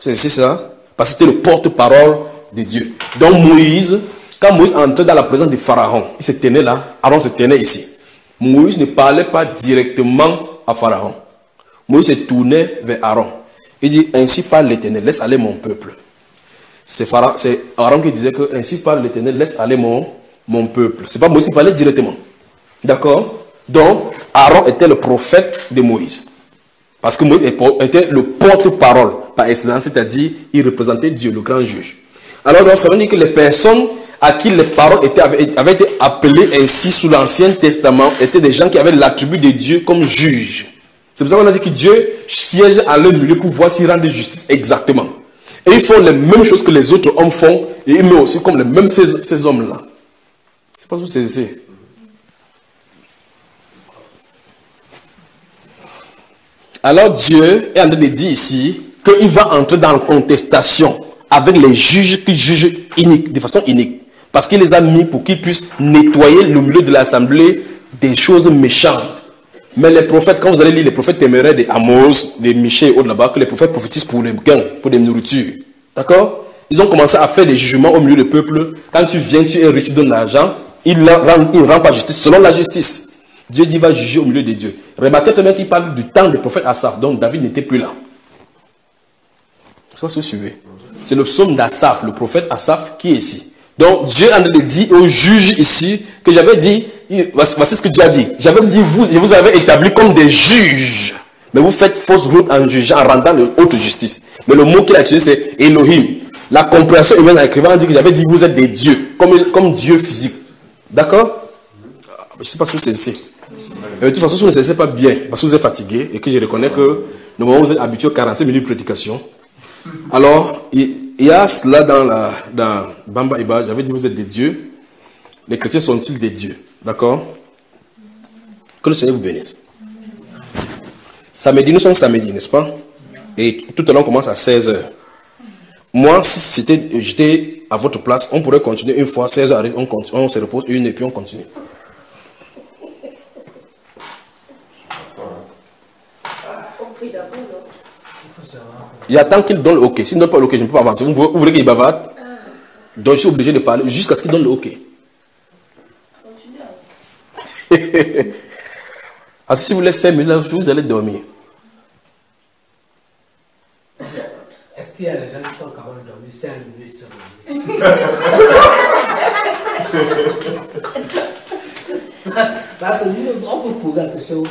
C'est ça? Parce que c'était le porte-parole de Dieu. Donc Moïse, quand Moïse entrait dans la présence de Pharaon, il se tenait là, Aaron se tenait ici. Moïse ne parlait pas directement à Pharaon. Moïse se tournait vers Aaron. Il dit, ainsi parle l'Éternel, laisse aller mon peuple. C'est Aaron qui disait que, ainsi parle l'Éternel, laisse aller mon peuple. Ce n'est pas Moïse qui parlait directement. D'accord? Donc, Aaron était le prophète de Moïse. Parce que Moïse était le porte-parole par excellence, c'est-à-dire, il représentait Dieu, le grand juge. Alors, donc, ça veut dire que les personnes à qui les paroles avaient été appelées ainsi sous l'Ancien Testament étaient des gens qui avaient l'attribut de Dieu comme juge. C'est pour ça qu'on a dit que Dieu siège à leur milieu pour voir s'il rend justice exactement. Et ils font les mêmes choses que les autres hommes font, et ils met aussi comme les mêmes ces hommes-là. C'est pas ce que vous saisissez. Alors Dieu est en train de dire ici qu'il va entrer dans la contestation avec les juges qui jugent de façon unique. Parce qu'il les a mis pour qu'ils puissent nettoyer le milieu de l'assemblée des choses méchantes. Mais les prophètes, quand vous allez lire les prophètes téméraires de Amos, de Michée et autres là-bas, que les prophètes prophétisent pour les gains, pour des nourritures. D'accord? Ils ont commencé à faire des jugements au milieu du peuple. Quand tu viens, tu es riche, tu donnes l'argent, il ne rend pas justice selon la justice. Dieu dit va juger au milieu de Dieu. Remarquez très bien qu'il parle du temps du prophète Asaph, donc David n'était plus là. C'est ce que vous suivez. C'est le psaume d'Asaph, le prophète Asaph qui est ici. Donc Dieu en a dit aux juges ici que j'avais dit, voici ce que Dieu a dit. J'avais dit, vous avez établi comme des juges Mais vous faites fausse route en jugeant, en rendant le haute justice. Mais le mot qu'il a utilisé, c'est Elohim. La compréhension humaine en écrivant dit que j'avais dit vous êtes des dieux, comme Dieu physique. D'accord? Je ne sais pas si vous saisissez. De toute façon, si vous ne saisissez pas bien, parce que vous êtes fatigué et que je reconnais que le moment où vous êtes habitué aux 45 minutes de prédication, alors il y a cela dans Bamba Iba, j'avais dit vous êtes des dieux. Les chrétiens sont-ils des dieux? D'accord? Que le Seigneur vous bénisse. Samedi, nous sommes samedi, n'est-ce pas? Et tout à l'heure, on commence à 16h. Moi, si j'étais à votre place, on pourrait continuer une fois, 16h arrive, on se repose une et puis on continue. Il attend qu'il donne le OK. S'il ne donne pas le OK, je ne peux pas avancer. Vous voulez qu'il bavarde? Donc je suis obligé de parler jusqu'à ce qu'il donne le OK. Ah, si vous laissez 5 minutes, vous allez dormir. Est-ce qu'il y a des gens qui sont capables de dormir 5 minutes sur parce que nous, on peut poser la question.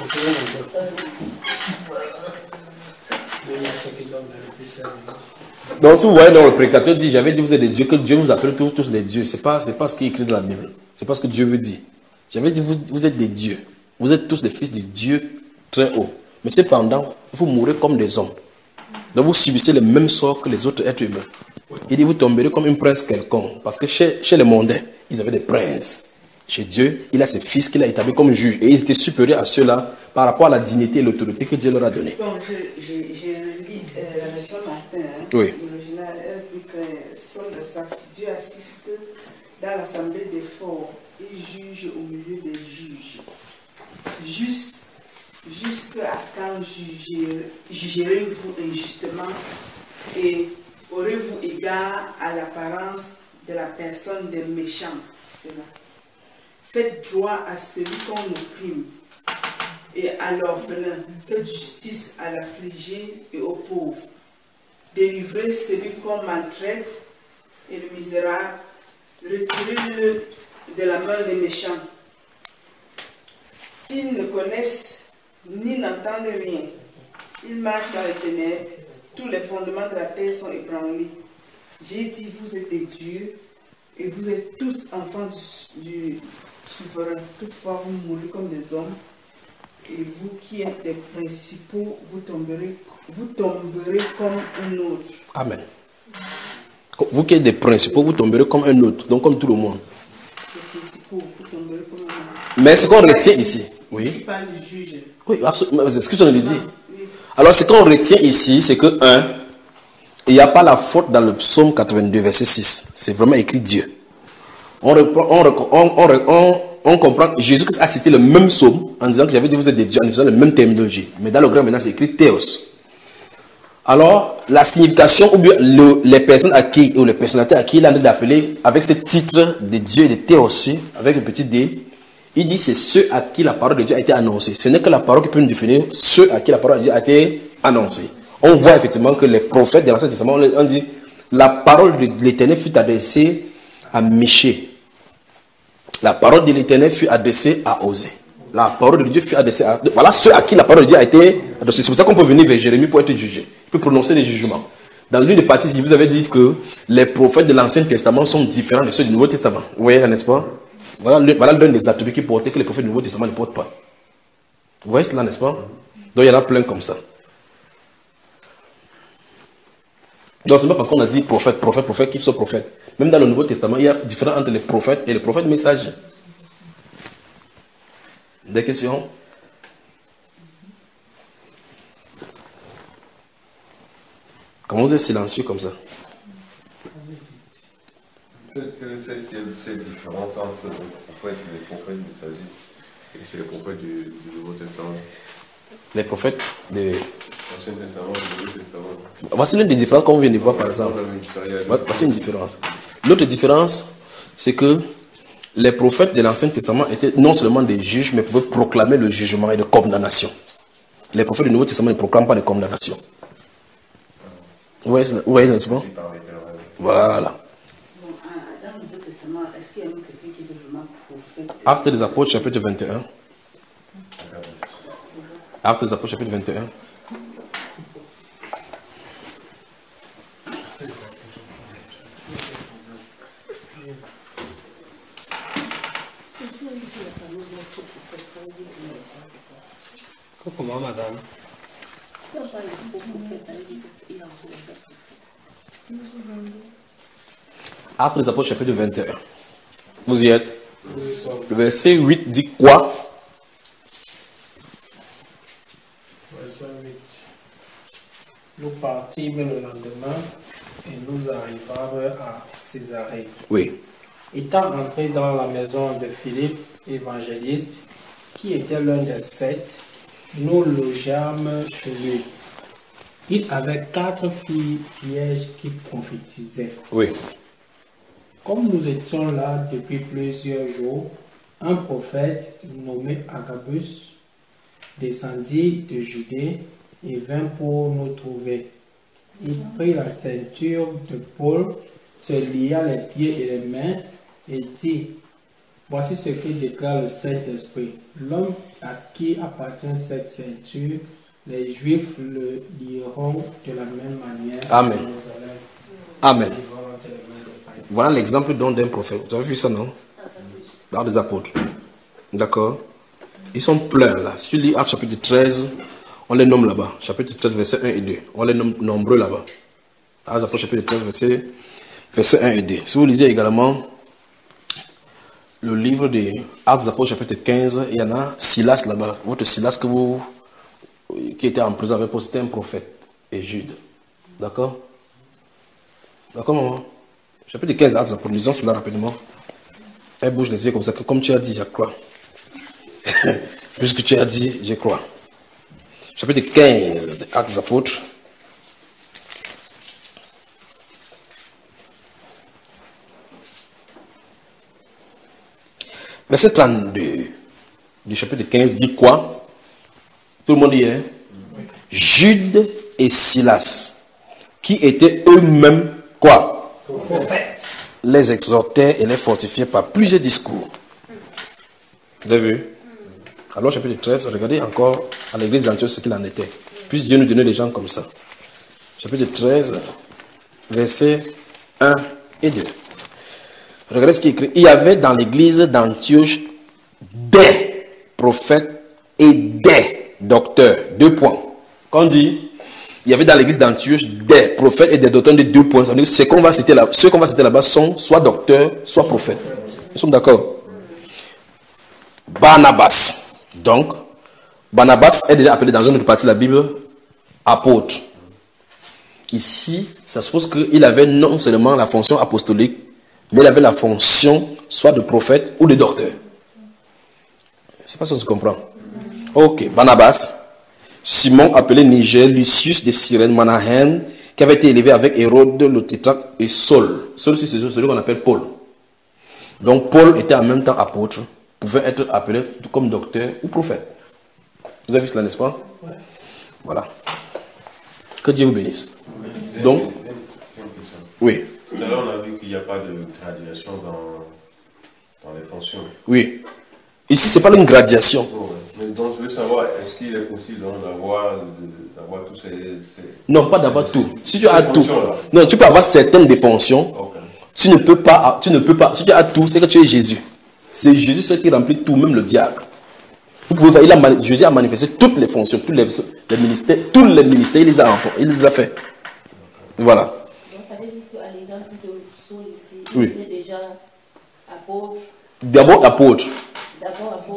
Donc si vous voyez dans le prédicateur dit, j'avais dit vous êtes des dieux, que Dieu vous appelle tous les dieux. C'est pas ce qui est écrit dans la Bible. C'est pas ce que Dieu veut dire. J'avais dit vous êtes des dieux. Vous êtes tous des fils de Dieu très haut. Mais cependant, vous mourrez comme des hommes. Donc vous subissez le même sort que les autres êtres humains. Il dit vous tomberez comme un prince quelconque. Parce que chez les mondains, ils avaient des princes. Chez Dieu, il a ses fils qu'il a établis comme juges. Et ils étaient supérieurs à ceux-là par rapport à la dignité et l'autorité que Dieu leur a donnée. Bon, j'ai lu la version Martin. Oui. L'original, Dieu assiste dans l'assemblée des forts et juge au milieu des juges. Jusqu'à quand jugerez-vous injustement et aurez-vous égard à l'apparence de la personne des méchants? C'est là. Faites droit à celui qu'on opprime et à l'orphelin. Faites justice à l'affligé et au pauvre. Délivrez celui qu'on maltraite et le misérable. Retirez-le de la main des méchants. Ils ne connaissent ni n'entendent rien. Ils marchent dans les ténèbres. Tous les fondements de la terre sont ébranlés. J'ai dit, vous êtes des dieux et vous êtes tous enfants du souverain. Toutefois, vous mourrez comme des hommes. Et vous qui êtes des principaux, vous tomberez comme un autre. Amen. Vous qui êtes des principaux, vous tomberez comme un autre, donc comme tout le monde. Les principaux, vous tomberez comme un autre. Mais ce qu'on retient ici, oui. Il parle du juge. Oui, absolument. C'est ce que je viens de dire. Alors, ce qu'on retient ici, c'est que, il n'y a pas la faute dans le psaume 82, verset 6. C'est vraiment écrit Dieu. On comprend, Jésus a cité le même psaume en disant que j'avais dit vous êtes des dieux, en utilisant la même terminologie. Mais dans le grand maintenant, c'est écrit Théos. Alors, la signification, ou bien les personnes à qui, ou les personnalités à qui il a d'appeler avec ce titre de Dieu, de Théos, avec un petit D, il dit c'est ceux à qui la parole de Dieu a été annoncée. Ce n'est que la parole qui peut nous définir ceux à qui la parole de Dieu a été annoncée. On voit effectivement que les prophètes de l'Ancien Testament, on dit la parole de l'Éternel fut adressée à Michée. La parole de l'Éternel fut adressée à Osée. La parole de Dieu fut adressée à... Voilà ceux à qui la parole de Dieu a été adressée. C'est pour ça qu'on peut venir vers Jérémie pour être jugé. Il peut prononcer des jugements. Dans l'une des parties, je vous avais dit que les prophètes de l'Ancien Testament sont différents de ceux du Nouveau Testament. Vous voyez, n'est-ce pas? Voilà l'un des attributs qui portaient que les prophètes du Nouveau Testament ne portent pas. Vous voyez cela, n'est-ce pas? Donc il y en a plein comme ça. Donc ce n'est pas parce qu'on a dit prophète qu'ils sont prophètes. Même dans le Nouveau Testament, il y a différence entre les prophètes et les prophètes messagers. Des questions? Comment vous êtes silencieux comme ça? Peut-être que cette différence entre les prophètes et les prophètes messagers, et c'est les prophètes du Nouveau Testament. Les prophètes de l'Ancien Testament, du Nouveau Testament. Voici l'une des différences qu'on vient de voir par exemple. Voici une différence. L'autre différence, c'est que les prophètes de l'Ancien Testament étaient non seulement des juges, mais pouvaient proclamer le jugement et la condamnation. Les prophètes du Nouveau Testament ne proclament pas de condamnation. Vous voyez, n'est-ce pas? Voilà. Dans le Nouveau Testament, est-ce qu'il y a quelqu'un qui est vraiment prophète? Actes des Apôtres, chapitre 21. Actes des Apôtres, chapitre 21. Comment, madame? Actes des Apôtres, chapitre 21. Vous y êtes? Le verset 8 dit quoi? Verset 8. Nous partîmes le lendemain et nous arrivâmes à Césarée. Oui. Étant entrés dans la maison de Philippe, évangéliste, qui était l'un des 7, nous logeâmes chez lui. Il avait 4 filles vierges qui prophétisaient. Oui. Comme nous étions là depuis plusieurs jours, un prophète nommé Agabus descendit de Judée et vint pour nous trouver. Il prit la ceinture de Paul, se lia les pieds et les mains et dit: Voici ce que déclare le Saint-Esprit. L'homme à qui appartient cette ceinture, les Juifs le lieront de la même manière. Amen. Amen. Ils vont entre les mains des païens. Voilà l'exemple d'un prophète. Vous avez vu ça, non? Dans des apôtres. D'accord? Ils sont pleins là. Si tu lis Actes chapitre 13, on les nomme là-bas. Chapitre 13, verset 1 et 2. On les nomme nombreux là-bas. Actes apôtres chapitre 13, verset 1 et 2. Si vous lisez également le livre des Actes des Apôtres chapitre 15, il y en a Silas là-bas. Votre Silas qui était en prison avec Paul, c'était un prophète. Et Jude. D'accord? D'accord, maman? Chapitre 15 d'Actes des Apôtres, lisons cela rapidement. Elle bouge les yeux comme ça, que comme tu as dit, je crois. Puisque tu as dit, je crois. Chapitre 15 d'Actes des Apôtres. Verset 32 du chapitre 15 dit quoi? Tout le monde dit, hein? Jude et Silas, qui étaient eux-mêmes quoi? Les exhortaient et les fortifiaient par plusieurs discours. Vous avez vu? Alors, chapitre 13, regardez encore à l'église d'Antioche ce qu'il en était. Puisse Dieu nous donner des gens comme ça. Chapitre 13, versets 1 et 2. Regardez ce qui est écrit. Il y avait dans l'église d'Antioche des prophètes et des docteurs. 2 points. Quand on dit, il y avait dans l'église d'Antioche des prophètes et des docteurs de 2 points. Ceux qu'on va citer là-bas sont soit docteurs, soit prophètes. Nous sommes d'accord? Barnabas. Donc, Barnabas est déjà appelé dans une autre partie de la Bible apôtre. Ici, ça suppose qu'il avait non seulement la fonction apostolique, mais il avait la fonction soit de prophète ou de docteur. C'est pas ça que je comprends. Ok, Barnabas, Simon appelé Niger, Lucius de Cyrène, Manahen, qui avait été élevé avec Hérode le tétrarque, et Saul. Saul, c'est celui qu'on appelle Paul. Donc Paul était en même temps apôtre, pouvait être appelé comme docteur ou prophète. Vous avez vu cela, n'est-ce pas? Ouais. Voilà. Que Dieu vous bénisse. Donc, oui. Tout à l'heure, on a vu qu'il n'y a pas de graduation dans les fonctions. Oui. Ici, ce n'est pas une graduation. Oh, ouais. Mais donc, je veux savoir, est-ce qu'il est possible d'avoir tous ces... Non, pas d'avoir tout. Si tu as tout, non, tu peux avoir certaines des fonctions. Okay. Tu ne peux pas. Si tu as tout, c'est que tu es Jésus. C'est Jésus ce qui remplit tout, même le diable. Vous pouvez voir, Jésus a manifesté toutes les fonctions, tous les ministères, il les a fait. Voilà. Donc ça veut dire qu'à l'exemple de Saul ici, oui. Il était déjà apôtre. D'abord apôtre.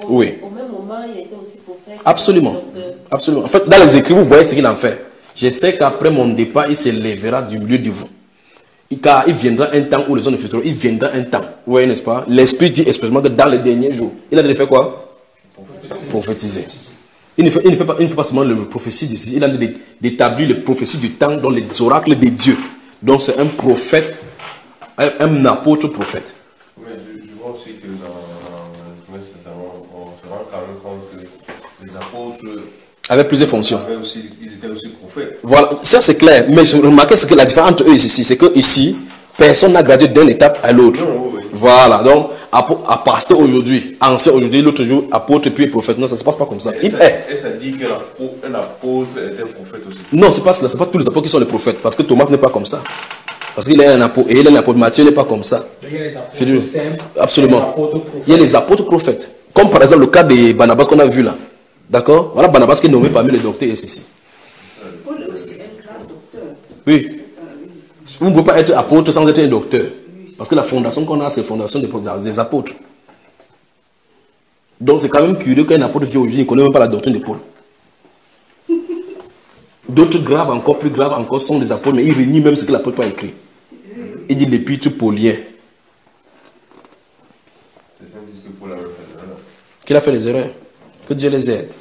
Oui. Au même moment, il était aussi prophète. Absolument. Absolument. En fait, dans les écrits, vous voyez ce qu'il en fait. Je sais qu'après mon départ, il se lèvera du milieu de vous. Car il viendra un temps où les hommes futuraux, il viendra un temps. Vous voyez, n'est-ce pas? L'Esprit dit expressément que dans les derniers jours, il a déjà fait quoi? Prophétiser. Il ne fait pas seulement le prophétie d'ici, il a d'établir les prophéties du temps dans les oracles de Dieu. Donc c'est un prophète, un apôtre prophète. Mais je vois aussi que on se rend quand même compte que les apôtres avec plusieurs fonctions. Ils étaient aussi prophètes. Voilà, ça c'est clair. Mais je remarquais ce que la différence entre eux ici, c'est que ici, personne n'a gradué d'une étape à l'autre. Oui. Voilà, donc à pasteur aujourd'hui, ancien aujourd'hui, l'autre jour, apôtre puis prophète. Non, ça ne se passe pas comme ça. Et ça dit qu'un apôtre est un prophète aussi. Non, c'est pas cela. C'est pas tous les apôtres qui sont les prophètes. Parce que Thomas n'est pas comme ça. Parce qu'il est un apôtre. Et il est un apôtre. Matthieu n'est pas comme ça. Il y a les apôtres simples. Absolument. Il y a les apôtres prophètes. Comme par exemple le cas de Barnabas qu'on a vu là. D'accord? Voilà Barnabas qui est nommé parmi les docteurs et ceci. Paul est aussi un grand docteur. Oui. Vous ne pouvez pas être apôtre sans être un docteur. Parce que la fondation qu'on a, c'est la fondation des apôtres. Donc c'est quand même curieux qu'un apôtre vienne aujourd'hui, il ne connaît même pas la doctrine de Paul. D'autres graves, encore plus graves encore, sont des apôtres, mais ils renient même ce que l'apôtre a écrit. Il dit l'épître paulien. Certains disent que Paul a fait des erreurs. Qu'il a fait les erreurs. Que Dieu les aide.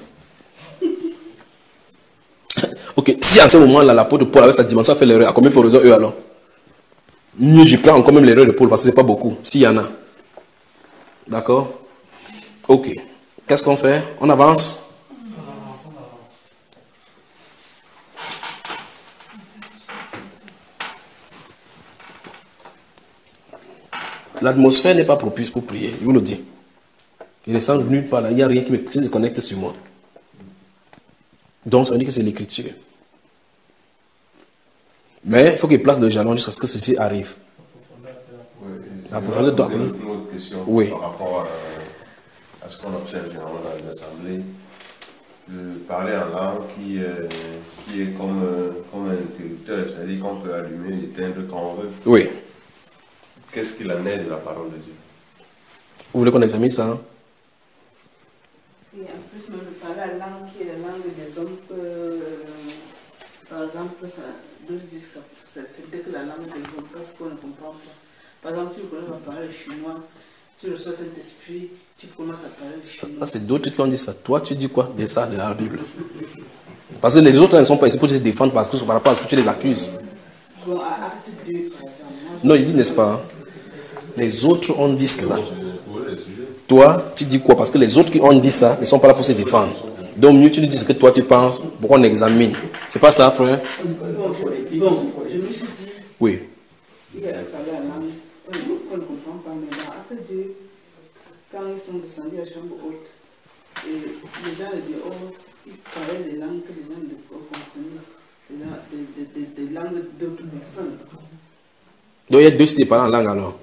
Ok, si en ce moment-là, l'apôtre Paul avec sa dimension a fait l'erreur, à combien il faut raison eux alors? Mieux, je prends encore même l'erreur de Paul parce que c'est pas beaucoup, s'il y en a. D'accord? Ok. Qu'est-ce qu'on fait? On avance? L'atmosphère n'est pas propice pour prier, je vous le dis. Il ne sent nulle part là, il n'y a rien qui me connecte sur moi. Donc ça veut dire que c'est l'écriture. Mais il faut qu'il place le jalon jusqu'à ce que ceci arrive. La profondeur doit une autre question oui. Par rapport à ce qu'on observe généralement dans les assemblées, de parler en langue qui est comme un interrupteur, c'est-à-dire qu'on peut allumer et éteindre quand on veut. Oui. Qu'est-ce qu'il en est de la parole de Dieu? Vous voulez qu'on examine ça? Hein? Et en plus, même de parler la langue qui est la langue des hommes, par exemple, d'autres disent que c'est dès que la langue des hommes, parce qu'on ne comprend pas. Par exemple, tu commences à parler le chinois, tu reçois le Saint-Esprit, tu commences à parler le chinois. Ça, c'est d'autres qui ont dit ça. Toi, tu dis quoi de ça, de la Bible? Parce que les autres ne sont pas ici pour te défendre parce que par rapport à ce que tu les accuses. Bon, à acte 2, par exemple. Non, il dit, n'est-ce pas? Les autres ont dit cela. Toi, tu dis quoi? Parce que les autres qui ont dit ça ne sont pas là pour se défendre. Donc, mieux tu nous dis ce que toi tu penses pour qu'on examine. C'est pas ça, frère? Bon, je me suis dit, oui. Il a parlé à langue, on ne comprend pas, mais dans acte 2, quand ils sont descendus à la chambre haute, et les gens disaient, oh, ils parlaient des langues que les gens ne comprenaient, des langues d'autres personnes. Donc il y a deux styles de parler en langue alors.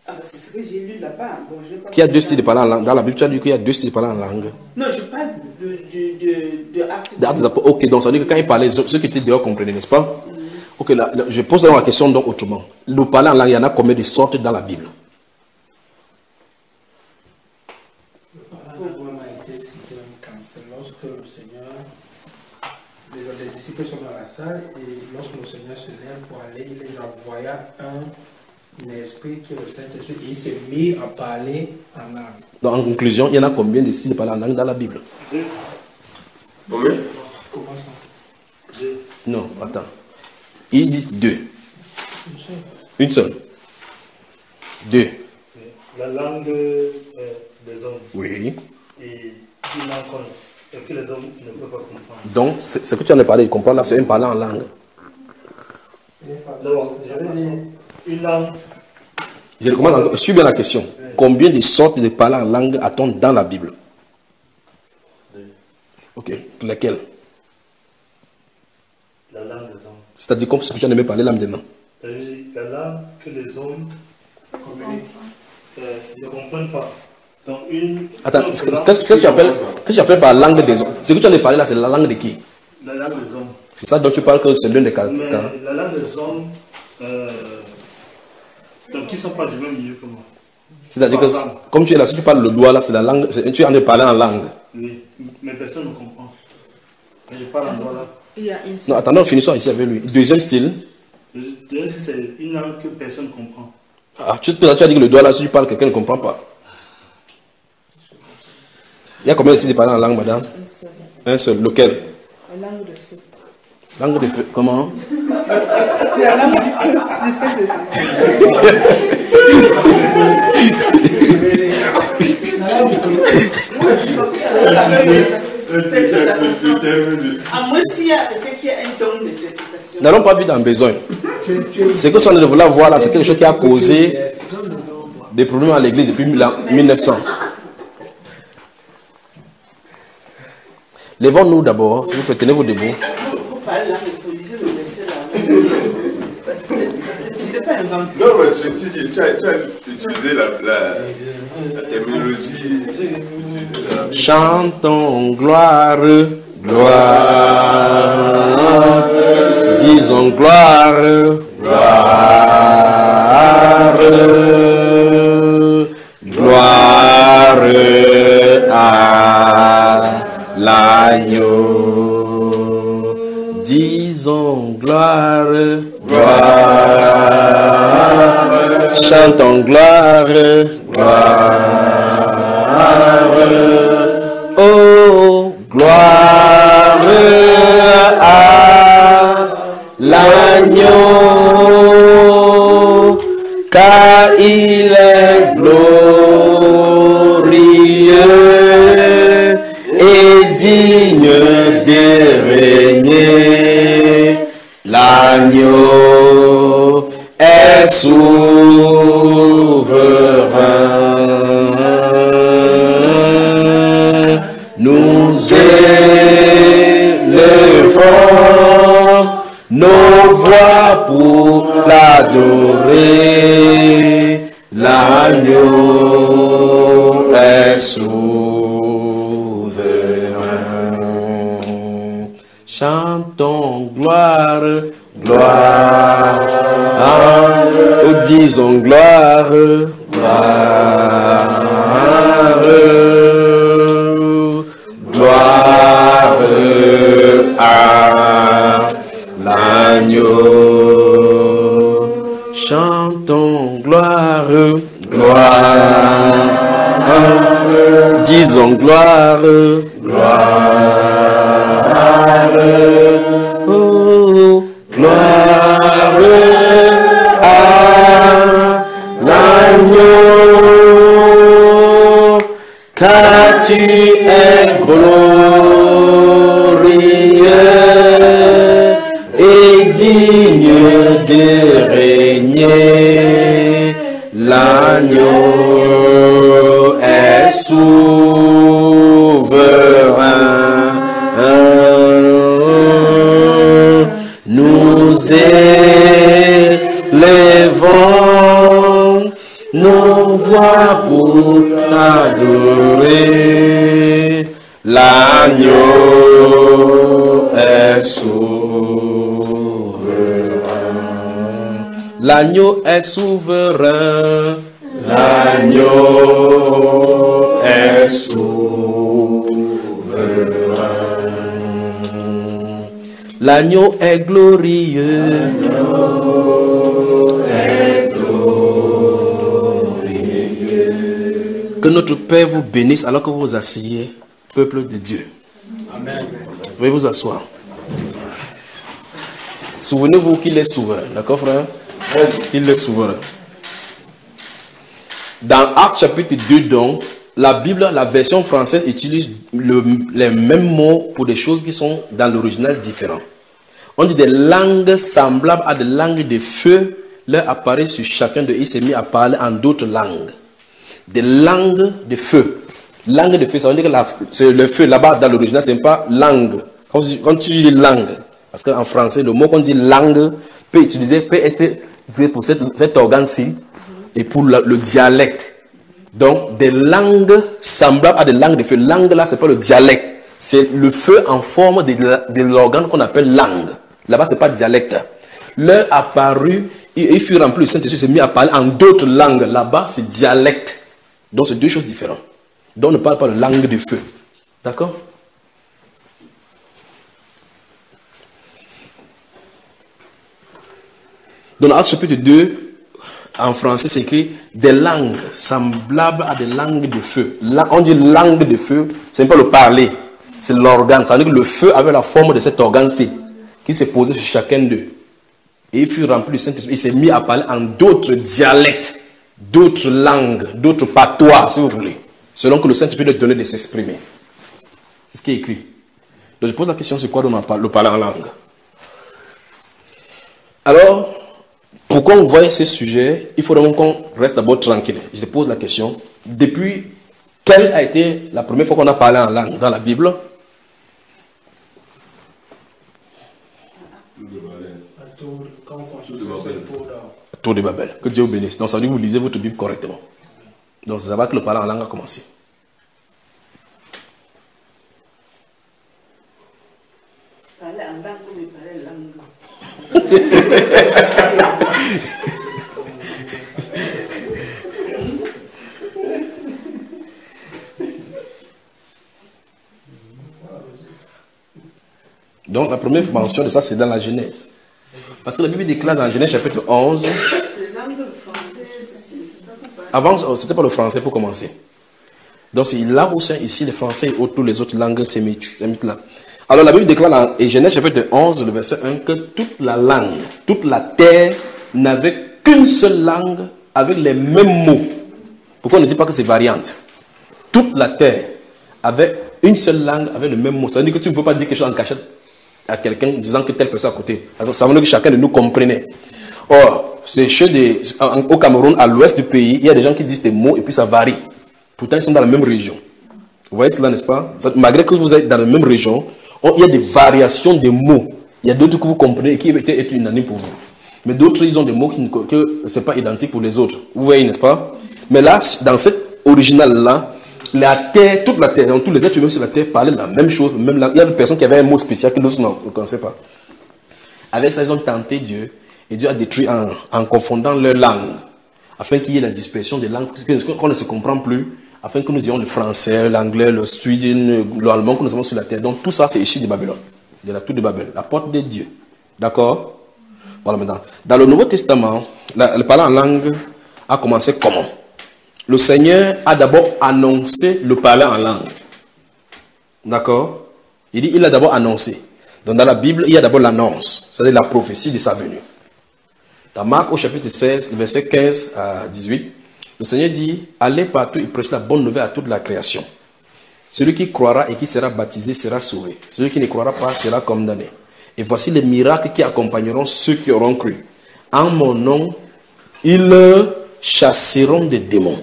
Ah, c'est ce que j'ai lu là-bas. Bon, qu'il y a deux styles de parler en langue. Dans la Bible, tu as dit qu'il y a deux styles de parler en langue. Non, je parle de acte. Ok, donc ça veut dire que quand il parlait, ceux qui étaient dehors comprenaient, n'est-ce pas? Ok, là, je pose la question donc autrement. Le parler en langue, il y en a combien de sortes dans la Bible? Le parler en langue a été cité quand c'est lorsque le Seigneur, les disciples sont dans la salle et lorsque le Seigneur se lève pour aller, il les envoya un esprit qui est le Saint-Esprit et il s'est mis à parler en langue. Donc en conclusion, il y en a combien de styles de parler en langue dans la Bible? Combien? Comment ça? Non, attends. Ils disent deux. Une seule. Deux. La langue des hommes. Oui. Et une langue que les hommes ne peuvent pas comprendre. Donc, ce que tu en as parlé, comprendre là, c'est un parler en langue. Donc, je vais dire une langue. Je recommande encore. Suis bien la question. Combien de sortes de parler en langue a-t-on dans la Bible? Ok. Lesquelles? La langue des hommes. C'est-à-dire comme ce que tu en as parlé là maintenant. C'est-à-dire la langue que les hommes ne comprennent pas. Donc une. Attends, qu'est-ce que tu appelles par langue des hommes? Ce que tu en as parlé là, c'est la langue de qui? La langue des hommes. C'est ça dont tu parles que c'est l'un des cas. Mais la langue des hommes, donc qui ne sont pas du même milieu que moi. C'est-à-dire que, comme tu es là, si tu parles le doigt là, c'est la langue, tu en as parlé en langue. Oui, mais personne ne comprend. Mais je parle en doigt là. Non, attendons, finissons ici avec lui. Deuxième style. Deuxième style, c'est une langue que personne ne comprend. Ah, tu as dit que le doigt là, si tu parles, quelqu'un ne comprend pas. Il y a combien de styles de parler en langue, madame? Un seul. Lequel? La langue de feu. Langue de feu. Comment? C'est la langue du feu. À moins s'il y a quelqu'un qui a un don d'interprétation. N'allons pas vite en besoin. Ce que ça de vouloir voir là, c'est quelque chose qui a causé des problèmes à l'église depuis 1900. Lèvons-nous d'abord, s'il vous plaît, tenez-vous debout. Il faut parler là, il faut lire le verset là. Parce que je n'ai pas inventé. Non, mais tu as utilisé la terminologie Chantons gloire, gloire. Disons gloire, gloire. Gloire à l'agneau. Disons gloire, gloire. Chantons gloire, gloire. Oh, gloire à l'agneau, car il est glorieux et digne de régner. L'agneau est souverain. Nous élevons nos voix pour l'adorer. L'agneau est souverain. Chantons gloire, gloire. Oh, disons gloire, gloire. Gloire à l'agneau. Chantons gloire, gloire. Disons gloire, gloire. Oh, gloire à l'agneau, car tu es glorieux et digne de régner. L'agneau est souverain. Nous élevons nos voix pour t'adorer. L'agneau est souverain. L'agneau est souverain. L'agneau est souverain. L'agneau est glorieux. Que notre Père vous bénisse alors que vous vous asseyez, peuple de Dieu. Amen. Vous pouvez vous asseoir. Souvenez-vous qu'il est souverain. D'accord, frère? Qu'il est souverain. Dans Actes chapitre 2, donc, la Bible, la version française utilise les mêmes mots pour des choses qui sont dans l'original différents. On dit des langues semblables à des langues de feu leur apparaît sur chacun d'eux. Il s'est mis à parler en d'autres langues. Des langues de feu. Langue de feu, ça veut dire que c'est le feu là-bas dans l'original, ce n'est pas langue. Quand tu dis langue, parce qu'en français, le mot qu'on dit langue peut être utilisé pour cet organe-ci et pour le dialecte. Donc, des langues semblables à des langues de feu. Langue là, ce n'est pas le dialecte. C'est le feu en forme de l'organe qu'on appelle langue. Là-bas, ce n'est pas dialecte. Leur apparu, il fut rempli, le Saint-Esprit s'est mis à parler en d'autres langues. Là-bas, c'est dialecte. Donc, c'est deux choses différentes. Donc, on ne parle pas de langue de feu. D'accord? Dans Actes chapitre 2, en français, c'est écrit des langues semblables à des langues de feu. Là, on dit langue de feu, ce n'est pas le parler, c'est l'organe. Ça veut dire que le feu avait la forme de cet organe-ci, qui s'est posé sur chacun d'eux. Et il fut rempli du Saint-Esprit. Il s'est mis à parler en d'autres dialectes, d'autres langues, d'autres patois, si vous voulez, selon que le Saint-Esprit lui donnait de s'exprimer. C'est ce qui est écrit. Donc je pose la question, c'est quoi le parler en langue? Alors, pour qu'on voie ces sujets, il faudrait qu'on reste d'abord tranquille. Je pose la question, depuis quelle a été la première fois qu'on a parlé en langue dans la Bible? Tour de Babel. Que Dieu vous bénisse. Donc ça veut dire que vous lisez votre Bible correctement. Donc ça va que le parler en langue a commencé. Parler en langue comme il parlait langue. Donc la première mention de ça, c'est dans la Genèse. Parce que la Bible déclare dans la Genèse chapitre 11. C'est langue française, c'est ça qu'on parle. Avant, c'était pas le français pour commencer. Donc c'est là où c'est ici le français et toutes les autres langues sémites là. Alors la Bible déclare dans Genèse chapitre 11, le verset 1, que toute la langue, toute la terre n'avait qu'une seule langue avec les mêmes mots. Pourquoi on ne dit pas que c'est variante? Toute la terre avait une seule langue avec le même mot. Ça veut dire que tu ne peux pas dire quelque chose en cachette à quelqu'un disant que telle personne à côté. Alors, ça veut dire que chacun de nous comprenait. Or, c'est au Cameroun, à l'ouest du pays, il y a des gens qui disent des mots et puis ça varie. Pourtant, ils sont dans la même région. Vous voyez cela, n'est-ce pas? Malgré que vous êtes dans la même région, il y a des variations de mots. Il y a d'autres que vous comprenez et qui étaient unanimes pour vous. Mais d'autres, ils ont des mots qui ne sont pas identiques pour les autres. Vous voyez, n'est-ce pas? Mais là, dans cette originale-là, la terre, toute la terre, donc tous les êtres humains sur la terre parlaient la même chose. Même il y a des personnes qui avaient un mot spécial que d'autres ne connaissaient pas. Avec ça, ils ont tenté Dieu. Et Dieu a détruit en confondant leur langue. Afin qu'il y ait la dispersion des langues. Qu'on ne se comprend plus. Afin que nous ayons le français, l'anglais, le suédois, l'allemand que nous avons sur la terre. Donc tout ça, c'est issu de Babylone. De la tour de Babel. La porte de Dieu. D'accord? Voilà maintenant. Dans le Nouveau Testament, le parler en langue a commencé comment? Le Seigneur a d'abord annoncé le parler en langue. D'accord? Il a d'abord annoncé. Donc dans la Bible, il y a d'abord l'annonce. C'est-à-dire la prophétie de sa venue. Dans Marc au chapitre 16, verset 15 à 18, le Seigneur dit, allez partout et prêchez la bonne nouvelle à toute la création. Celui qui croira et qui sera baptisé sera sauvé. Celui qui ne croira pas sera condamné. Et voici les miracles qui accompagneront ceux qui auront cru. En mon nom, ils chasseront des démons.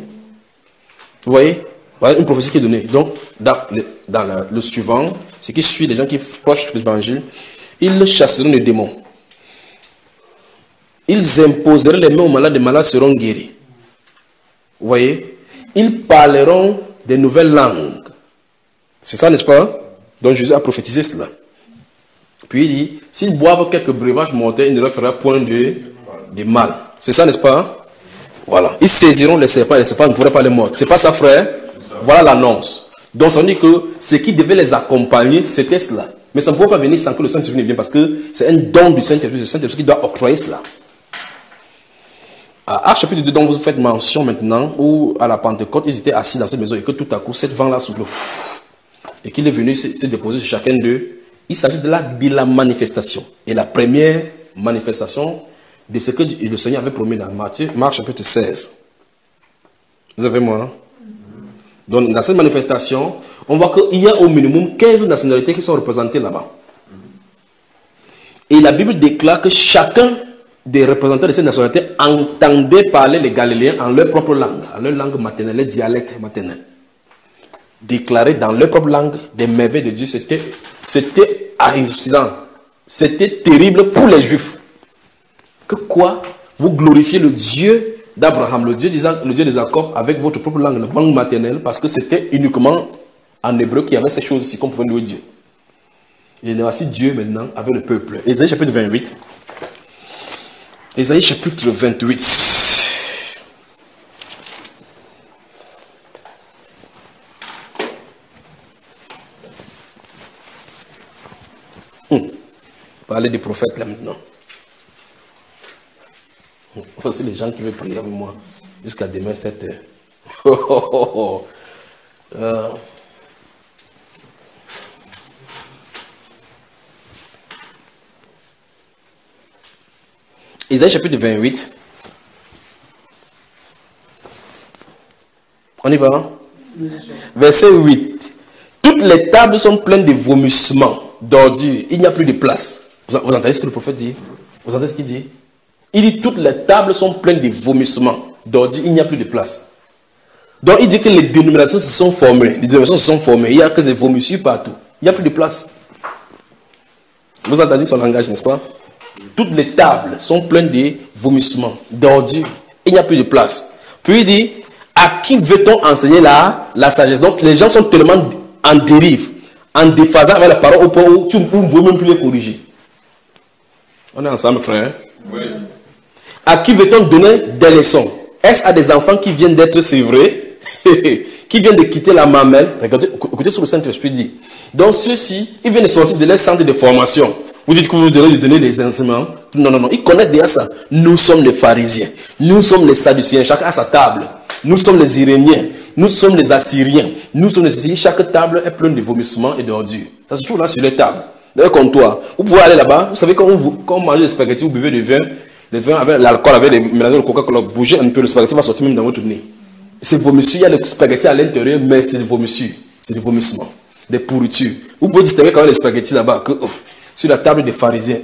Vous voyez? Voilà une prophétie qui est donnée. Donc, dans le suivant, ce qui suit les gens qui prochent l'évangile, ils chasseront des démons. Ils imposeront les mains aux malades, les malades seront guéris. Vous voyez? Ils parleront des nouvelles langues. C'est ça, n'est-ce pas? Donc Jésus a prophétisé cela. Puis il dit, s'ils boivent quelques breuvages mortels, il ne leur fera point de mal. C'est ça, n'est-ce pas? Voilà. Ils saisiront les serpents ne pourraient pas les mordre. C'est pas ça, frère? Voilà l'annonce. Donc ça veut dire que ce qui devait les accompagner, c'était cela. Mais ça ne pouvait pas venir sans que le Saint-Esprit ne vienne, parce que c'est un don du Saint-Esprit. C'est le Saint-Esprit qui doit octroyer cela. À Actes chapitre 2, dont vous faites mention maintenant, où à la Pentecôte, ils étaient assis dans cette maison et que tout à coup, cette vent-là souffle. Et qu'il est venu se déposer sur chacun d'eux. Il s'agit de la manifestation. Et la première manifestation de ce que le Seigneur avait promis dans Marc chapitre 16. Vous avez moi? Donc dans cette manifestation, on voit qu'il y a au minimum 15 nationalités qui sont représentées là-bas. Et la Bible déclare que chacun des représentants de ces nationalités entendait parler les Galiléens en leur propre langue maternelle, leur dialecte maternel. Déclarer dans leur propre langue des merveilles de Dieu, c'était hallucinant. C'était terrible pour les Juifs. Que quoi? Vous glorifiez le Dieu d'Abraham, le Dieu de Jacob, avec votre propre langue, la langue maternelle, parce que c'était uniquement en hébreu qu'il y avait ces choses-ci qu'on pouvait louer Dieu. Et voici Dieu maintenant avec le peuple. Ésaïe chapitre 28. Ésaïe chapitre 28. Parler des prophètes là maintenant. Voici les gens qui veulent prier avec moi jusqu'à demain 7 heures. Ésaïe chapitre 28. On y va? Verset 8. Toutes les tables sont pleines de vomissements, d'ordures. Il n'y a plus de place. Vous entendez ce que le prophète dit? Vous entendez ce qu'il dit? Il dit toutes les tables sont pleines de vomissements, d'ordures. Il n'y a plus de place. Donc il dit que les dénominations se sont formées. Les dénominations se sont formées. Il n'y a que des vomissures partout. Il n'y a plus de place. Vous entendez son langage, n'est-ce pas? Toutes les tables sont pleines de vomissements, d'ordures. Il n'y a plus de place. Puis il dit, à qui veut-on enseigner la sagesse? Donc les gens sont tellement en dérive, en déphasant avec la parole au point où tu ne peux même plus les corriger. On est ensemble, frère. Oui. À qui veut-on donner des leçons? Est-ce à des enfants qui viennent d'être sévrés, qui viennent de quitter la mamelle? Regardez, écoutez ce que le Saint-Esprit dit. Donc ceux-ci, ils viennent de sortir de leur centre de formation. Vous dites que vous devez lui donner les enseignements. Non, non, non. Ils connaissent déjà ça. Nous sommes les pharisiens. Nous sommes les sadduciens. Chacun à sa table. Nous sommes les iréniens. Nous sommes les assyriens. Nous sommes les assyriens. Chaque table est pleine de vomissements et d'ordures. Ça se trouve là sur les tables. Dans le comptoir. Vous pouvez aller là-bas. Vous savez, quand on mange des spaghettis, vous buvez du vin. Le vin avec l'alcool, avec les mélangés de Coca-Cola, bougez un peu. Le spaghetti va sortir même dans votre nez. C'est vomissure. Il y a le spaghetti à l'intérieur, mais c'est des vomissures. C'est des vomissements. Des pourritures. Vous pouvez distinguer quand même les spaghettis là-bas. Que, sur la table des pharisiens,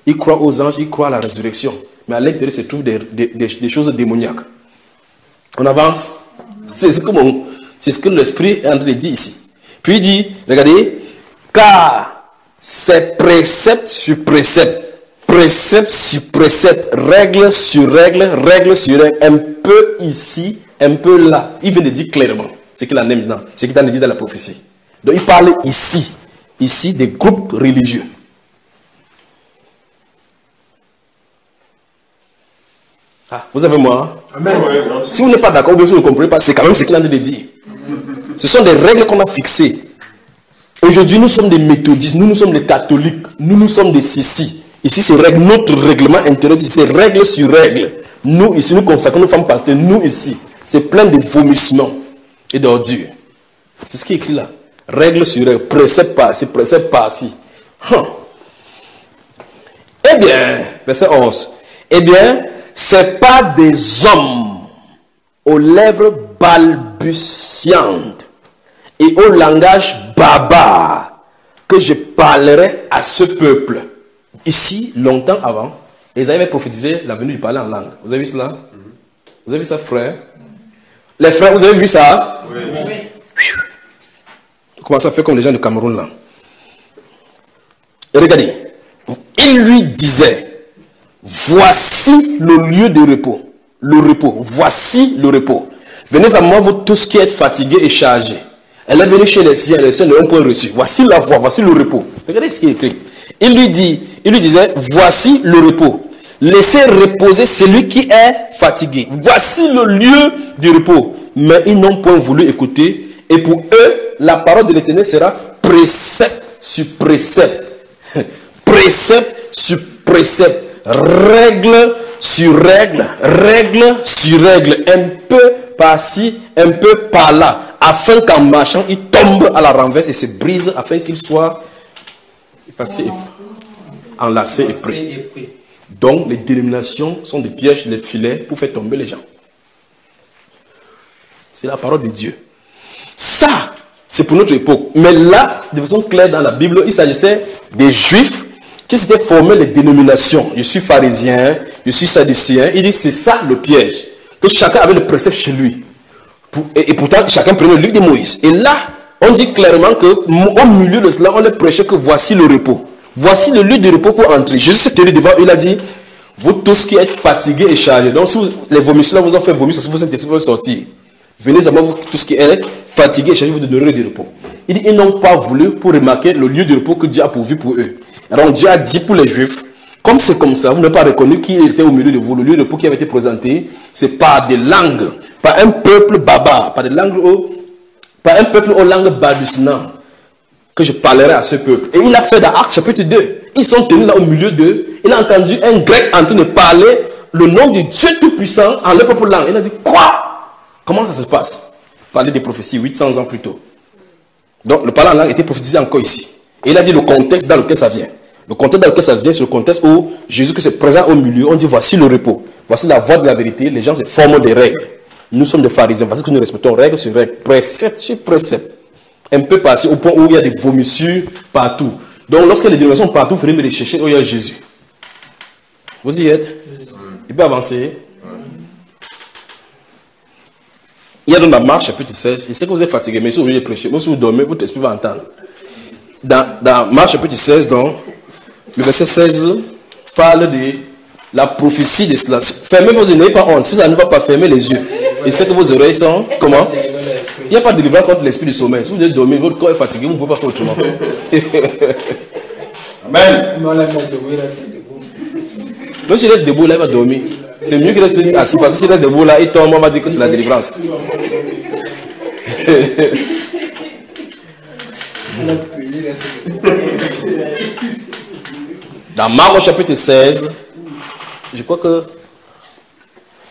ils croient aux anges, ils croient à la résurrection. Mais à l'intérieur se trouvent des choses démoniaques. On avance. C'est ce que l'Esprit est en train de dire ici. Puis il dit, regardez, car c'est précepte sur précepte, précepte sur précepte, règle sur règle, règle sur règle, un peu ici, un peu là. Il vient de dire clairement ce qu'il en est maintenant, ce qu'il en a dit dans la prophétie. Donc il parle ici des groupes religieux. Ah, vous avez moi? Amen. Si vous n'êtes pas d'accord, vous ne comprenez pas, c'est quand même ce qu'il a de dire. Ce sont des règles qu'on a fixées. Aujourd'hui, nous sommes des méthodistes, nous sommes des catholiques, nous sommes des Sissi. Ici, c'est notre règlement intérieur, c'est règle sur règle. Nous, ici, nous consacrons nos femmes pasteurs, nous ici, c'est plein de vomissements et d'ordures. C'est ce qui est écrit là. Règle sur règle, précepte par-ci, précepte par-ci. Eh bien, verset 11. Eh bien, c'est pas des hommes aux lèvres balbutiantes et au langage barbare que je parlerai à ce peuple. Ici, longtemps avant, Isaïe avait prophétisé la venue du parler en langue. Vous avez vu cela? Vous avez vu ça, frère? Les frères, vous avez vu ça? Oui. Comment ça fait comme les gens du Cameroun là? Et regardez, il lui disait, voici le lieu de repos. Le repos, voici le repos. Venez à moi, vous tous qui êtes fatigués et chargés. Elle est venue chez les siens ne l'ont point reçu. Voici la voie, voici le repos. Regardez ce qui est écrit. Il lui disait, voici le repos. Laissez reposer celui qui est fatigué. Voici le lieu du repos. Mais ils n'ont point voulu écouter. Et pour eux, la parole de l'Éternel sera précepte sur précepte. Précepte sur précepte. Règle sur règle. Règle sur règle. Un peu par-ci, un peu par-là. Afin qu'en marchant, il tombe à la renverse et se brise afin qu'il soit effacé, enlacé et pris. Donc, les dénominations sont des pièges, des filets pour faire tomber les gens. C'est la parole de Dieu. Ça, c'est pour notre époque. Mais là, de façon claire dans la Bible, il s'agissait des Juifs qui s'étaient formés les dénominations. Je suis pharisien, je suis sadducéen. Il dit c'est ça le piège. Que chacun avait le précepte chez lui. Et pourtant, chacun prenait le livre de Moïse. Et là, on dit clairement qu'au milieu de cela, on leur prêchait que voici le repos. Voici le lieu de repos pour entrer. Jésus s'est tenu devant eux, il a dit, vous tous qui êtes fatigués et chargés. Donc, si les vomissements vous ont fait vomir, si vous êtes décidés de sortir, venez à moi, vous tous qui êtes fatigués et chargés, vous donnerez du repos. Il dit, ils n'ont pas voulu pour remarquer le lieu de repos que Dieu a pourvu pour eux. Alors, Dieu a dit pour les Juifs, comme c'est comme ça, vous n'avez pas reconnu qui était au milieu de vous. Le lieu de repos qui avait été présenté, c'est par des langues, par un peuple barbare, par un peuple aux langues balbutiantes, que je parlerai à ce peuple. Et il a fait dans Actes chapitre 2. Ils sont tenus là au milieu d'eux. Il a entendu un grec en train de parler le nom de Dieu Tout-Puissant en leur propre langue. Il a dit, quoi? Comment ça se passe? Parler des prophéties 800 ans plus tôt. Donc le parler en langue était prophétisé encore ici. Et il a dit le contexte dans lequel ça vient. Le contexte dans lequel ça vient, c'est le contexte où Jésus qui se présente au milieu, on dit voici le repos. Voici la voie de la vérité. Les gens se forment des règles. Nous sommes des pharisiens. Voici que nous respectons règle sur règle, précepte sur précepte. Un peu passé au point où il y a des vomissures partout. Donc lorsque les dénominations sont partout, vous venez me les chercher où il y a Jésus. Vous y êtes? Il peut avancer. Il y a dans la Marche chapitre 16. Je sais que vous êtes fatigué, mais si vous voulez prêcher, si vous dormez, votre esprit va entendre. Dans Marche chapitre 16, donc, le verset 16 parle de la prophétie de cela. Fermez vos yeux, n'ayez pas honte. Si ça ne va pas, fermer les yeux. Et c'est que vos oreilles sont comment? Il n'y a pas de délivrance contre l'esprit du sommeil. Si vous devez dormir, votre corps est fatigué, vous ne pouvez pas faire autrement. Amen. Mais on l'a mis à dormir là, c'est debout. Même s'il reste debout, là, il va dormir. C'est mieux qu'il reste assis, parce que s'il reste debout, là, il tombe, on va dire que c'est la délivrance. Dans Marc au chapitre 16, je crois que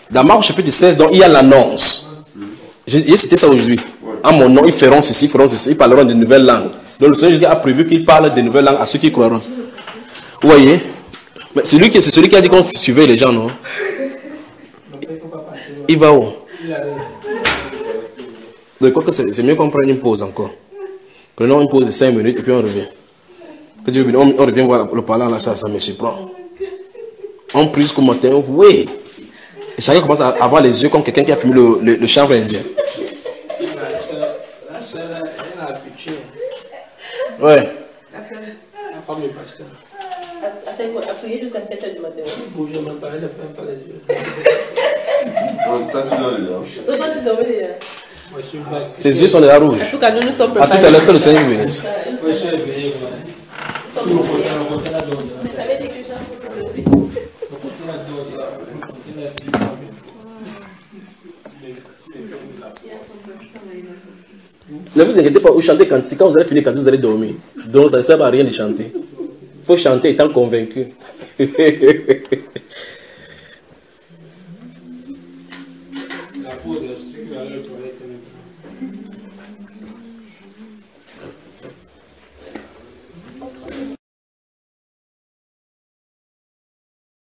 dans Marc au chapitre 16, donc, il y a l'annonce. J'ai cité ça aujourd'hui. À mon nom, ils feront ceci, ils parleront de nouvelles langues. Donc le Seigneur a prévu qu'il parle de nouvelles langues à ceux qui croiront. Vous voyez? Mais c'est celui qui a dit qu'on suivait les gens, non? Il va où? Donc, je crois que c'est mieux qu'on prenne une pause encore. Prenons une pause de 5 minutes et puis on revient. On revient voir le parlant là, ça me surprend. On prie jusqu'au matin, oui. Et chacun commence à avoir les yeux comme quelqu'un qui a fumé le chanvre indien. Ouais. La femme de pasteur. À prier jusqu'à 7h du matin. Bouge même pas, elle ne ferme pas les yeux. Toi, tu dors déjà. Toi, tu dormais déjà. Moi, je suis pas. Ses yeux sont déjà rouges. En tout cas, nous sommes À préparés. tout à l'heure, que le Seigneur vous bénisse. Moi, je suis éveillé. Ça veut dire que les gens sont levés. Ne vous inquiétez pas, vous chantez quand vous allez finir, quand vous allez dormir. Donc ça ne sert à rien de chanter. Il faut chanter étant convaincu. La pause, je suis allé aux toilettes.